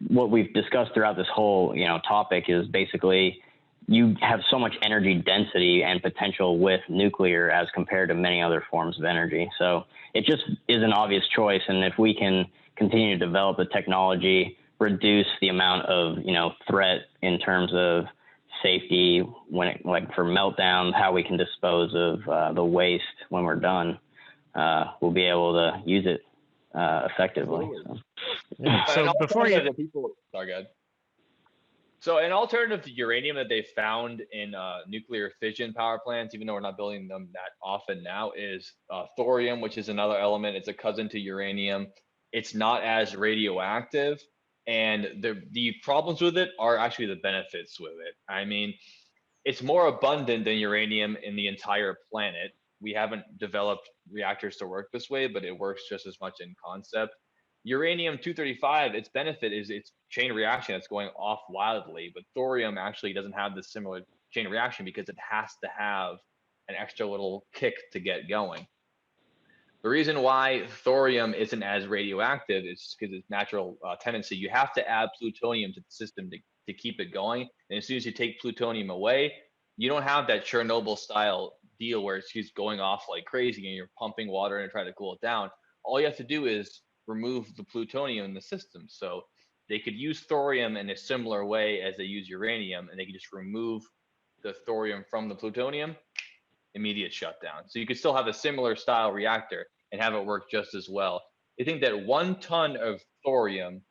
what we've discussed throughout this whole, topic is basically you have so much energy density and potential with nuclear as compared to many other forms of energy. So it just is an obvious choice. And if we can continue to develop the technology, reduce the amount of, threat in terms of safety when it, like for meltdowns, how we can dispose of the waste when we're done, we'll be able to use it effectively. So before you, So an alternative to uranium that they found in nuclear fission power plants, even though we're not building them that often now, is thorium, which is another element. It's a cousin to uranium. It's not as radioactive, and the problems with it are actually the benefits with it. I mean, it's more abundant than uranium in the entire planet. We haven't developed reactors to work this way, but it works just as much in concept. Uranium 235, its benefit is its chain reaction that's going off wildly, but thorium actually doesn't have this similar chain reaction because it has to have an extra little kick to get going. The reason why thorium isn't as radioactive is because its natural tendency. You have to add plutonium to the system to keep it going. And as soon as you take plutonium away, you don't have that Chernobyl style deal where it's just going off like crazy and you're pumping water and trying to cool it down. All you have to do is remove the plutonium in the system. So they could use thorium in a similar way as they use uranium, and they could just remove the thorium from the plutonium, immediate shutdown. So you could still have a similar style reactor and have it work just as well. I think that 1 ton of thorium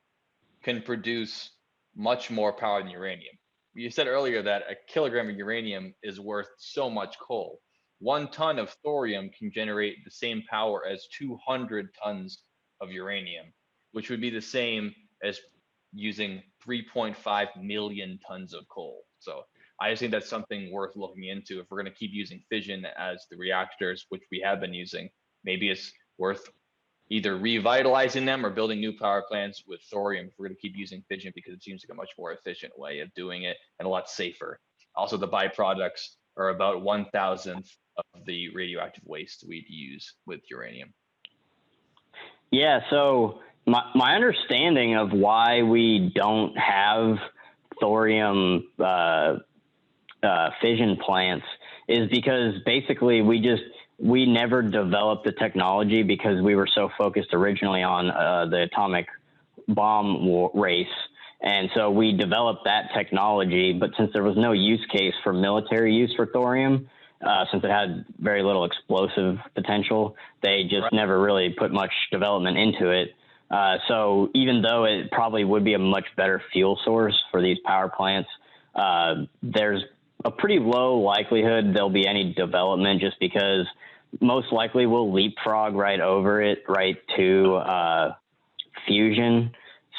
can produce much more power than uranium. You said earlier that a kilogram of uranium is worth so much coal. 1 ton of thorium can generate the same power as 200 tons of uranium, which would be the same as using 3.5 million tons of coal. So I just think that's something worth looking into. If we're going to keep using fission as the reactors, which we have been using, maybe it's worth either revitalizing them or building new power plants with thorium if we're going to keep using fission, because it seems like a much more efficient way of doing it and a lot safer. Also, the byproducts are about 1,000th of the radioactive waste we'd use with uranium. Yeah, so my understanding of why we don't have thorium fission plants is because basically we never developed the technology because we were so focused originally on the atomic bomb race. And so we developed that technology, but since there was no use case for military use for thorium, since it had very little explosive potential, they just never really put much development into it. So even though it probably would be a much better fuel source for these power plants, there's a pretty low likelihood there'll be any development, just because most likely we'll leapfrog right over it right to fusion.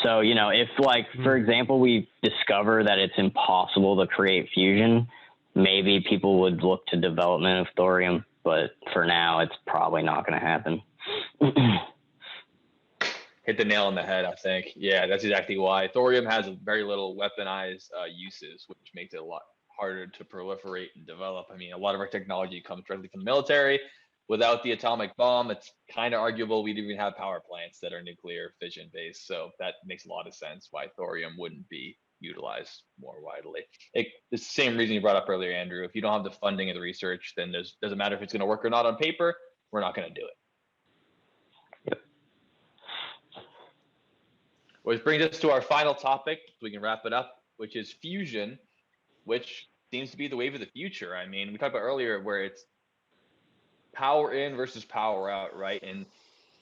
So, you know, if, like, for example, we discover that it's impossible to create fusion, maybe people would look to development of thorium, but for now it's probably not going to happen. Hit the nail on the head, I think. Yeah, that's exactly why. Thorium has very little weaponized uses, which makes it a lot harder to proliferate and develop. I mean, a lot of our technology comes directly from the military. Without the atomic bomb, it's kind of arguable we'd even have power plants that are nuclear fission based. So that makes a lot of sense why thorium wouldn't be utilized more widely. It's the same reason you brought up earlier, Andrew. If you don't have the funding of the research, then it doesn't matter if it's going to work or not on paper. We're not going to do it. Yep. Which brings us to our final topic. We can wrap it up, which is fusion, which seems to be the wave of the future. I mean, we talked about earlier where it's power in versus power out, right? And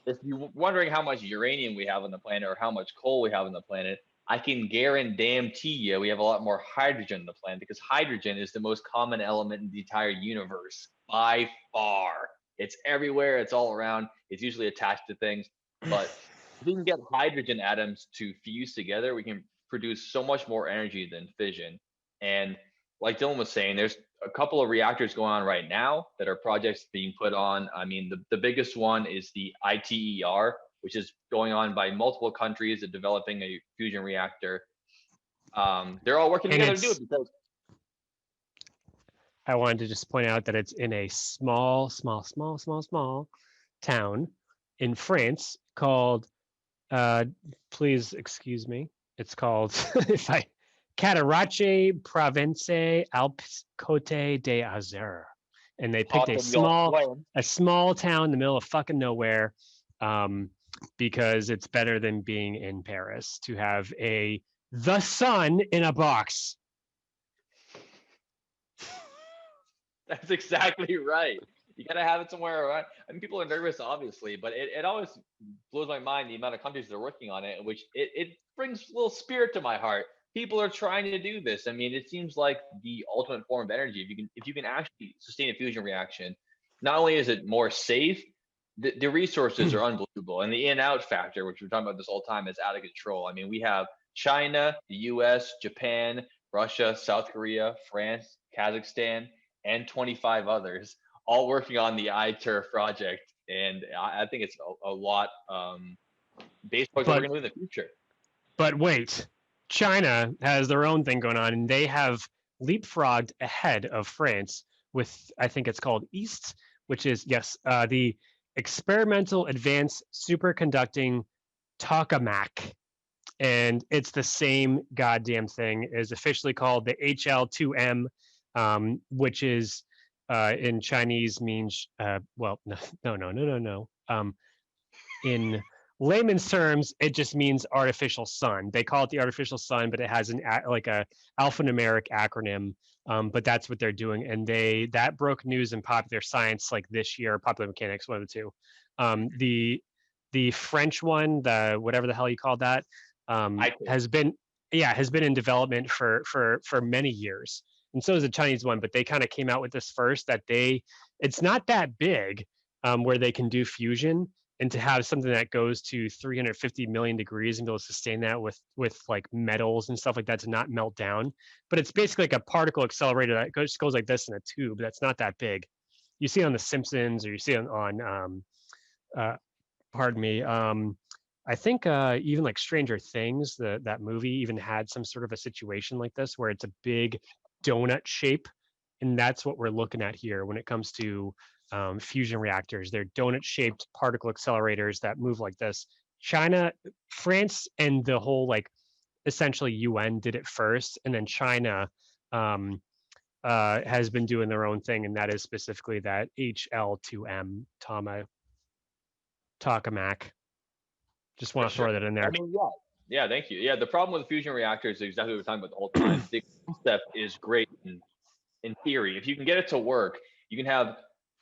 if you're wondering how much uranium we have on the planet or how much coal we have on the planet, I can guarantee you we have a lot more hydrogen on the planet, because hydrogen is the most common element in the entire universe by far. It's everywhere. It's all around. It's usually attached to things. But if we can get hydrogen atoms to fuse together, we can produce so much more energy than fission. And like Dylan was saying, there's a couple of reactors going on right now that are projects being put on. I mean, the biggest one is the ITER, which is going on by multiple countries of developing a fusion reactor. They're all working together to do it because I wanted to just point out that it's in a small town in France called, please excuse me, it's called Catarache Province Alpes Côte d'Azur. And they picked a small town in the middle of fucking nowhere, because it's better than being in Paris to have the sun in a box. That's exactly right. You gotta have it somewhere around. I mean, people are nervous, obviously, but it always blows my mind the amount of countries that are working on it, which it brings a little spirit to my heart people are trying to do this. I mean, it seems like the ultimate form of energy. If you can actually sustain a fusion reaction, not only is it more safe, the resources are unbelievable, and the in out factor, which we're talking about this whole time, is out of control. I mean, we have China, the U.S., Japan, Russia, South Korea, France, Kazakhstan, and 25 others all working on the iTurf project, and I think it's a lot based on what we're going to do in the future. But wait, China has their own thing going on, and they have leapfrogged ahead of France with, I think it's called EAST, which is, yes, the Experimental Advanced Superconducting Tokamak. And it's the same goddamn thing. It is officially called the HL2M, which is in Chinese means, well, no. In layman's terms, it just means artificial sun. They call it the artificial sun, but it has like a alphanumeric acronym. But that's what they're doing, and that broke news in Popular Science like this year, Popular Mechanics, one of the two. The French one, the whatever the hell you called that, has been in development for many years, and so is the Chinese one. But they kind of came out with this first. It's not that big, where they can do fusion. And to have something that goes to 350 million degrees and be able to sustain that with like metals and stuff like that to not melt down. But it's basically like a particle accelerator that goes like this in a tube. That's not that big. You see it on The Simpsons, or you see it on pardon me. I think even like Stranger Things, that movie even had some sort of a situation like this where it's a big donut shape. And that's what we're looking at here when it comes to fusion reactors. They're donut-shaped particle accelerators that move like this. China, France, and the whole like essentially UN did it first, and then China has been doing their own thing, and that is specifically that HL2M tokamak. Just want to throw that in there. I mean, yeah, thank you. Yeah, the problem with fusion reactors is exactly what we're talking about the whole time. The concept is great in theory. If you can get it to work, you can have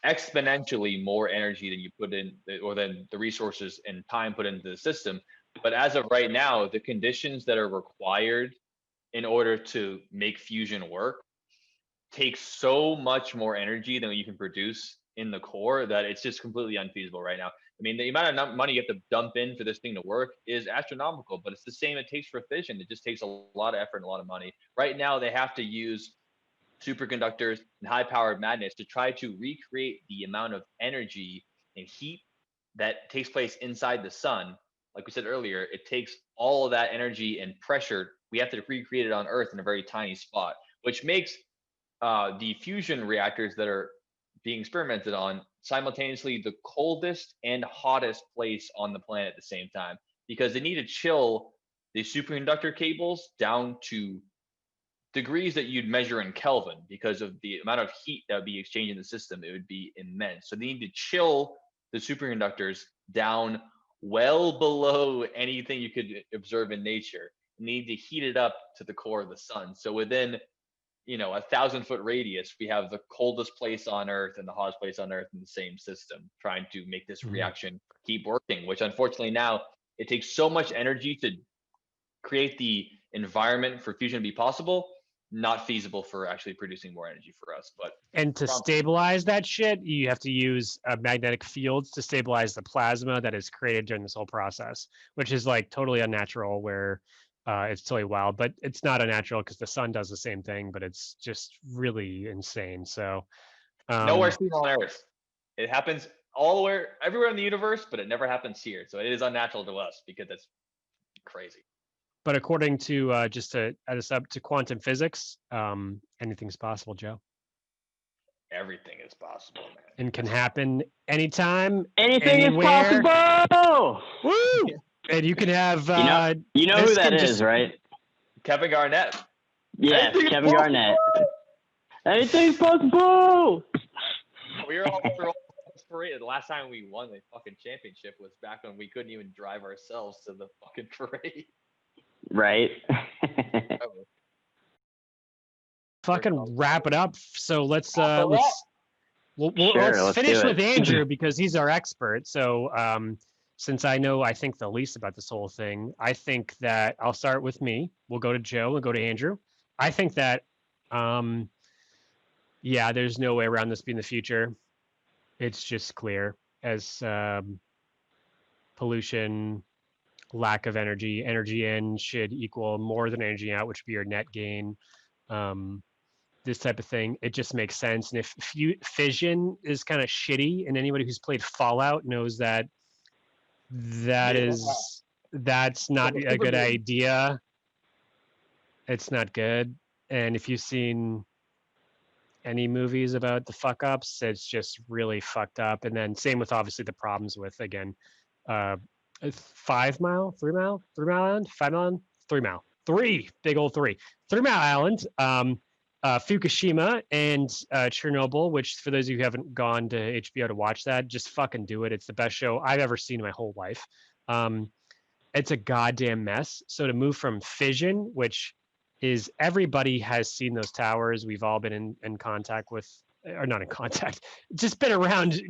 exponentially more energy than you put in, or than the resources and time put into the system. But as of right now, the conditions that are required in order to make fusion work takes so much more energy than you can produce in the core that it's just completely unfeasible right now. I mean, the amount of money you have to dump in for this thing to work is astronomical, but it's the same it takes for fission. It just takes a lot of effort and a lot of money. Right now, they have to use superconductors and high-powered magnets to try to recreate the amount of energy and heat that takes place inside the sun. Like we said earlier, it takes all of that energy and pressure. We have to recreate it on Earth in a very tiny spot, which makes the fusion reactors that are being experimented on simultaneously the coldest and hottest place on the planet at the same time, because they need to chill the superconductor cables down to degrees that you'd measure in Kelvin because of the amount of heat that would be exchanged in the system. It would be immense. So they need to chill the superconductors down well below anything you could observe in nature. You need to heat it up to the core of the sun. So within, 1,000-foot radius, we have the coldest place on Earth and the hottest place on Earth in the same system, trying to make this reaction keep working, which unfortunately now it takes so much energy to create the environment for fusion to be possible, not feasible for actually producing more energy for us. And to stabilize that shit, you have to use magnetic fields to stabilize the plasma that is created during this whole process, which is like totally unnatural, where it's totally wild. But it's not unnatural because the sun does the same thing, but it's just really insane. So nowhere seen on Earth. It happens everywhere in the universe, but it never happens here. So it is unnatural to us because it's crazy. But according to just to add us up to quantum physics, anything's possible, Joe. Everything is possible, man. And can happen anytime, anything anywhere. Is possible. Woo! And you can have you know who that is, right? Kevin Garnett. Yes, Kevin Garnett. Anything's possible. We were all parade. The last time we won the fucking championship was back when we couldn't even drive ourselves to the fucking parade. Right. Fucking wrap it up. So let's let's finish with Andrew because he's our expert. So since I think the least about this whole thing, I think that I'll start with me. We'll go to Joe and go to Andrew. I think that, yeah, there's no way around this being the future. It's just clear as pollution, lack of energy in should equal more than energy out, which would be your net gain. This type of thing, it just makes sense. And if fission is kind of shitty, and anybody who's played Fallout knows that Yeah. that's not a Super good good. idea. It's not good. And if you've seen any movies about the fuck ups, it's just really fucked up. And then same with obviously the problems with, again, uh 5 mile, 3 mile, 3 mile island, 5 mile island, 3 mile, big old 3 mile island, Fukushima and Chernobyl, which for those of you who haven't gone to HBO to watch that, just fucking do it. It's the best show I've ever seen in my whole life. It's a goddamn mess. So to move from fission, which is everybody has seen those towers, we've all been in contact with, or not in contact, just been around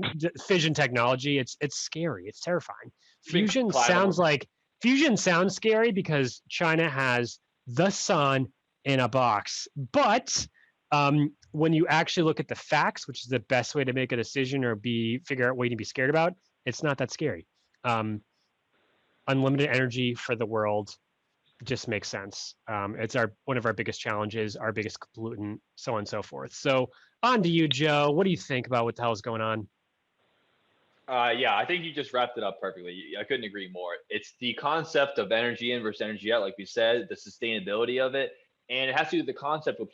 fission technology. It's scary. It's terrifying. Fusion sounds scary because China has the sun in a box. But when you actually look at the facts, which is the best way to make a decision or figure out what you need to be scared about, it's not that scary. Unlimited energy for the world just makes sense. It's one of our biggest challenges, our biggest pollutant, so on and so forth. So on to you, Joe. What do you think about what the hell is going on? Yeah, I think you just wrapped it up perfectly. I couldn't agree more. It's the concept of energy in versus energy out, like we said, the sustainability of it. And it has to do with the concept of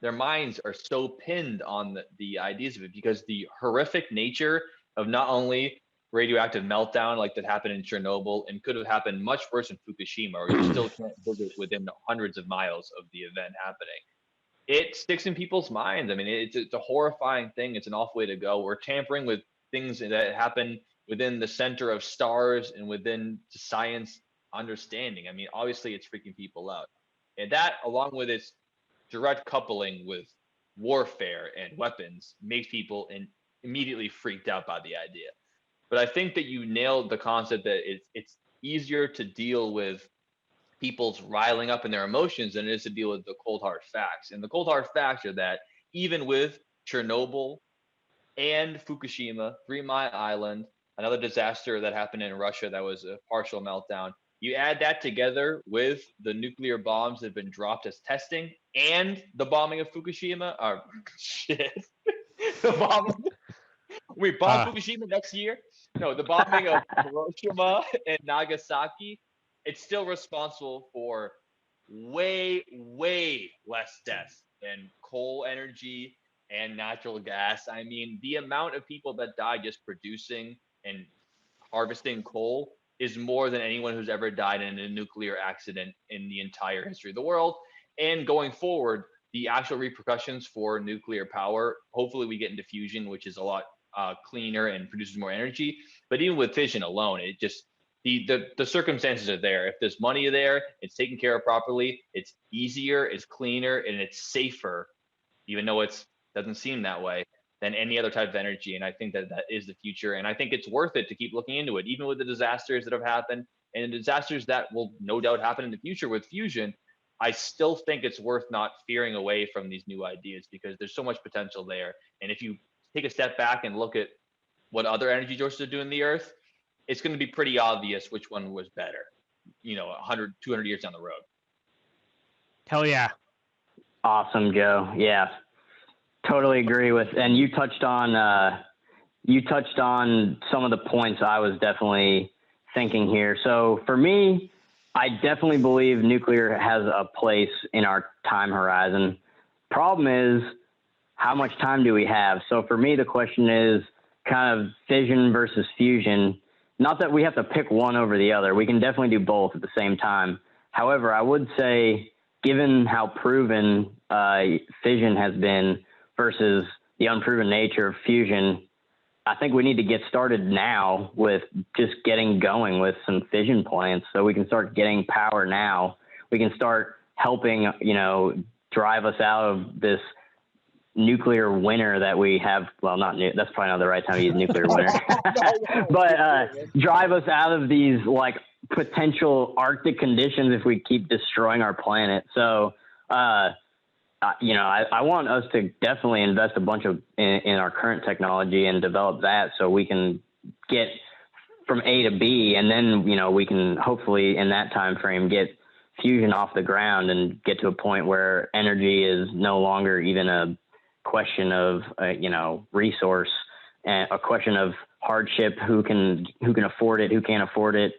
their minds are so pinned on the ideas of it because the horrific nature of not only radioactive meltdown like that happened in Chernobyl and could have happened much worse in Fukushima, or you still can't visit within hundreds of miles of the event happening. It sticks in people's minds. I mean, it's a horrifying thing. It's an awful way to go. We're tampering with things that happen within the center of stars and within science understanding. I mean, obviously it's freaking people out. And that, along with its direct coupling with warfare and weapons, makes people immediately freaked out by the idea. But I think that you nailed the concept that it's easier to deal with people's riling up in their emotions than it is to deal with the cold hard facts. And the cold hard facts are that even with Chernobyl and Fukushima, 3 Mile Island, another disaster that happened in Russia that was a partial meltdown, you add that together with the nuclear bombs that have been dropped as testing and the bombing of Fukushima. Shit. The bomb. We bomb Fukushima next year. No, the bombing of Hiroshima and Nagasaki. It's still responsible for way, way less deaths than coal energy and natural gas. I mean, the amount of people that die just producing and harvesting coal is more than anyone who's ever died in a nuclear accident in the entire history of the world. And going forward, the actual repercussions for nuclear power, hopefully we get into fusion, which is a lot cleaner and produces more energy. But even with fission alone, it just, the circumstances are there. If there's money there, it's taken care of properly, it's easier, it's cleaner, and it's safer, even though it doesn't seem that way, than any other type of energy. And I think that is the future. And I think it's worth it to keep looking into it, even with the disasters that have happened and the disasters that will no doubt happen in the future with fusion. I still think it's worth not fearing away from these new ideas because there's so much potential there. And if you take a step back and look at what other energy sources are doing the earth, it's going to be pretty obvious which one was better, 100, 200 years down the road. Hell yeah. Awesome, Joe. Yeah, totally agree with. And you touched on some of the points I was definitely thinking here. So for me, I definitely believe nuclear has a place in our time horizon. Problem is, how much time do we have? So for me, the question is kind of fission versus fusion. Not that we have to pick one over the other. We can definitely do both at the same time. However, I would say, given how proven fission has been versus the unproven nature of fusion, I think we need to get started now with just getting going with some fission plants so we can start getting power now. We can start helping, drive us out of this nuclear winter that we have. Well, not new. That's probably not the right time to use nuclear winter, but drive us out of these like potential Arctic conditions if we keep destroying our planet. So, you know, I want us to definitely invest a bunch in our current technology and develop that so we can get from A to B, and then, you know, we can hopefully in that time frame get fusion off the ground and get to a point where energy is no longer even a question of you know, resource, and a question of hardship. Who can afford it? Who can't afford it?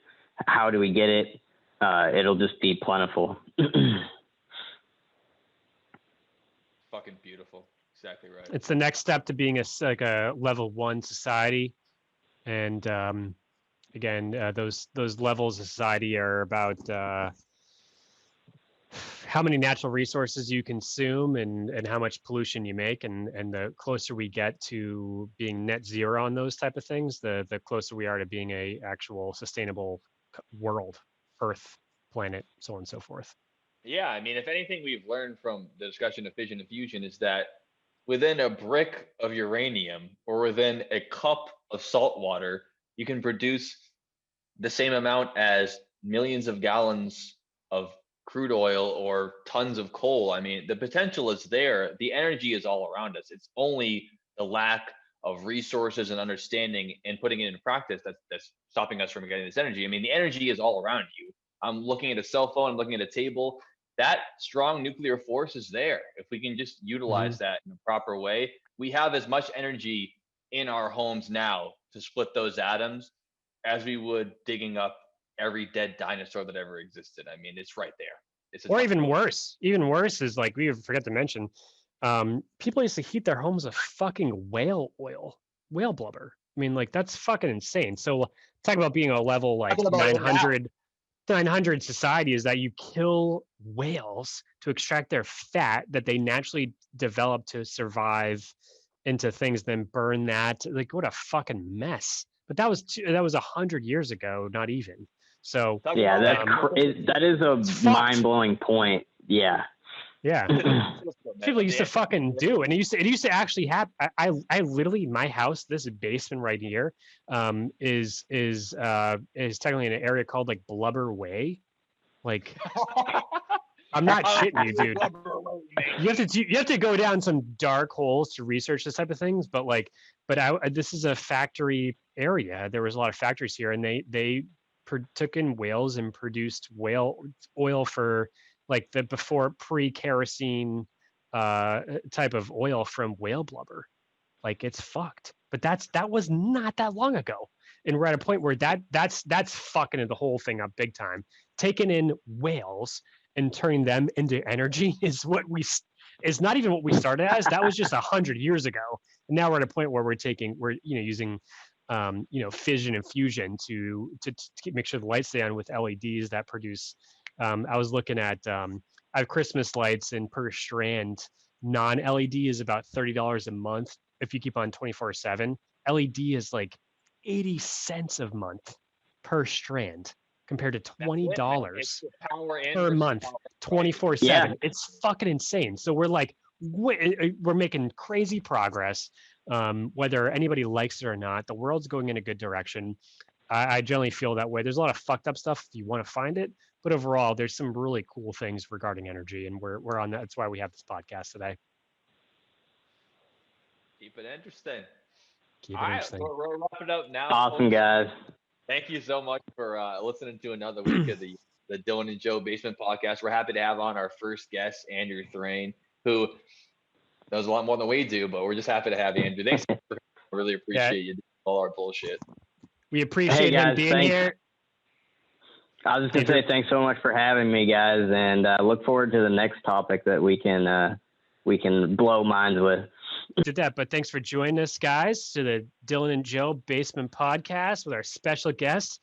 How do we get it? It'll just be plentiful. Fucking beautiful. Exactly right. It's the next step to being like a level 1 society, and again, those levels of society are about how many natural resources you consume and how much pollution you make, and the closer we get to being net zero on those type of things, the closer we are to being a actual sustainable world, Earth, planet, so on and so forth. Yeah, I mean, if anything we've learned from the discussion of fission and fusion is that within a brick of uranium or within a cup of salt water, you can produce the same amount as millions of gallons of crude oil or tons of coal. I mean, the potential is there. The energy is all around us. It's only the lack of resources and understanding and putting it into practice that's stopping us from getting this energy. I mean, the energy is all around you. I'm looking at a cell phone, I'm looking at a table. That strong nuclear force is there. If we can just utilize that in a proper way, we have as much energy in our homes now to split those atoms as we would digging up every dead dinosaur that ever existed. I mean, it's right there. It's or even worse. Even worse is, like, we forgot to mention, people used to heat their homes with fucking whale oil, whale blubber. I mean, like, that's fucking insane. So talk about being a level like 900 society, is that you kill whales to extract their fat that they naturally develop to survive into things, then burn that. Like, what a fucking mess. But that was 100 years ago, not even. So yeah, that is a mind-blowing point. Yeah. People used to fucking do, and it used to actually happen. I literally, my house, this basement right here, is technically in an area called like Blubber Way. Like, I'm not shitting you, dude. You have to go down some dark holes to research this type of things. But this is a factory area. There was a lot of factories here, and they took in whales and produced whale oil for like the pre-kerosene type of oil from whale blubber. Like, it's fucked. But that was not that long ago, and we're at a point where that's fucking the whole thing up big time. Taking in whales and turning them into energy is not even what we started as. That was just 100 years ago, and now we're at a point where we're using fission and fusion to make sure the lights stay on with LEDs that produce. I was looking at I have Christmas lights, and per strand non-LED is about $30 a month if you keep on 24/7. LED is like 80 cents a month per strand compared to $20 per month 24/7. Yeah. It's fucking insane. So we're like, we're making crazy progress. Whether anybody likes it or not, the world's going in a good direction. I generally feel that way. There's a lot of fucked up stuff if you want to find it, but overall, there's some really cool things regarding energy, and we're on that. That's why we have this podcast today. Keep it interesting. Keep it interesting. We're wrapping up now. Awesome, guys. Thank you so much for listening to another week of the Dylan and Joe Basement Podcast. We're happy to have on our first guest, Andrew Thrain, who knows a lot more than we do, but we're just happy to have you, Andrew. Thanks. I really appreciate you doing all our bullshit. We appreciate him being here. I was just going to say thanks so much for having me, guys, and look forward to the next topic that we can blow minds with. Did that, but thanks for joining us, guys, to the Dylan and Joe Basement Podcast with our special guest,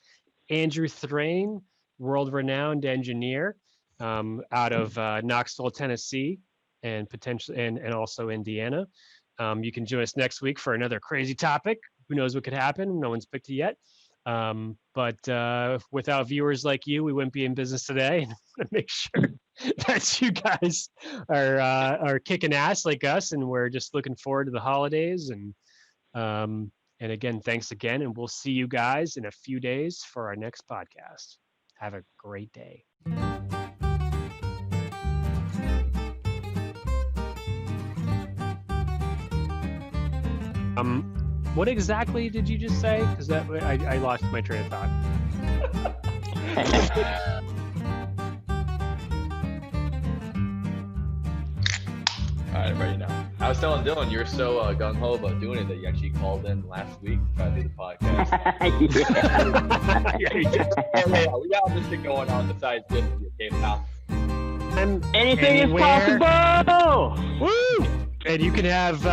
Andrew Thrain, world-renowned engineer out of Knoxville, Tennessee, and potentially and also Indiana. You can join us next week for another crazy topic. Who knows what could happen? No one's picked it yet. But without viewers like you, we wouldn't be in business today. And I want to make sure that you guys are kicking ass like us, and we're just looking forward to the holidays. And again, thanks again, and we'll see you guys in a few days for our next podcast. Have a great day. What exactly did you just say? Because that I lost my train of thought. All right, I'm ready now. I was telling Dylan, you're so gung-ho about doing it that you actually called in last week to try to do the podcast. Yeah, you did. Yeah, we got this thing going on besides this. Okay, pal. Anything Anywhere. is possible. Woo! And you can have.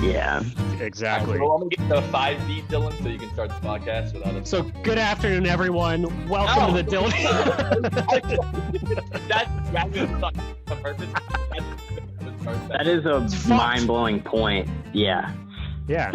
Yeah. Exactly. Well, I'm gonna get the 5 beat, Dylan, so you can start the podcast without us. So good afternoon, everyone. Welcome to the Dylan. That's on purpose. That is a mind-blowing point. Yeah. Yeah.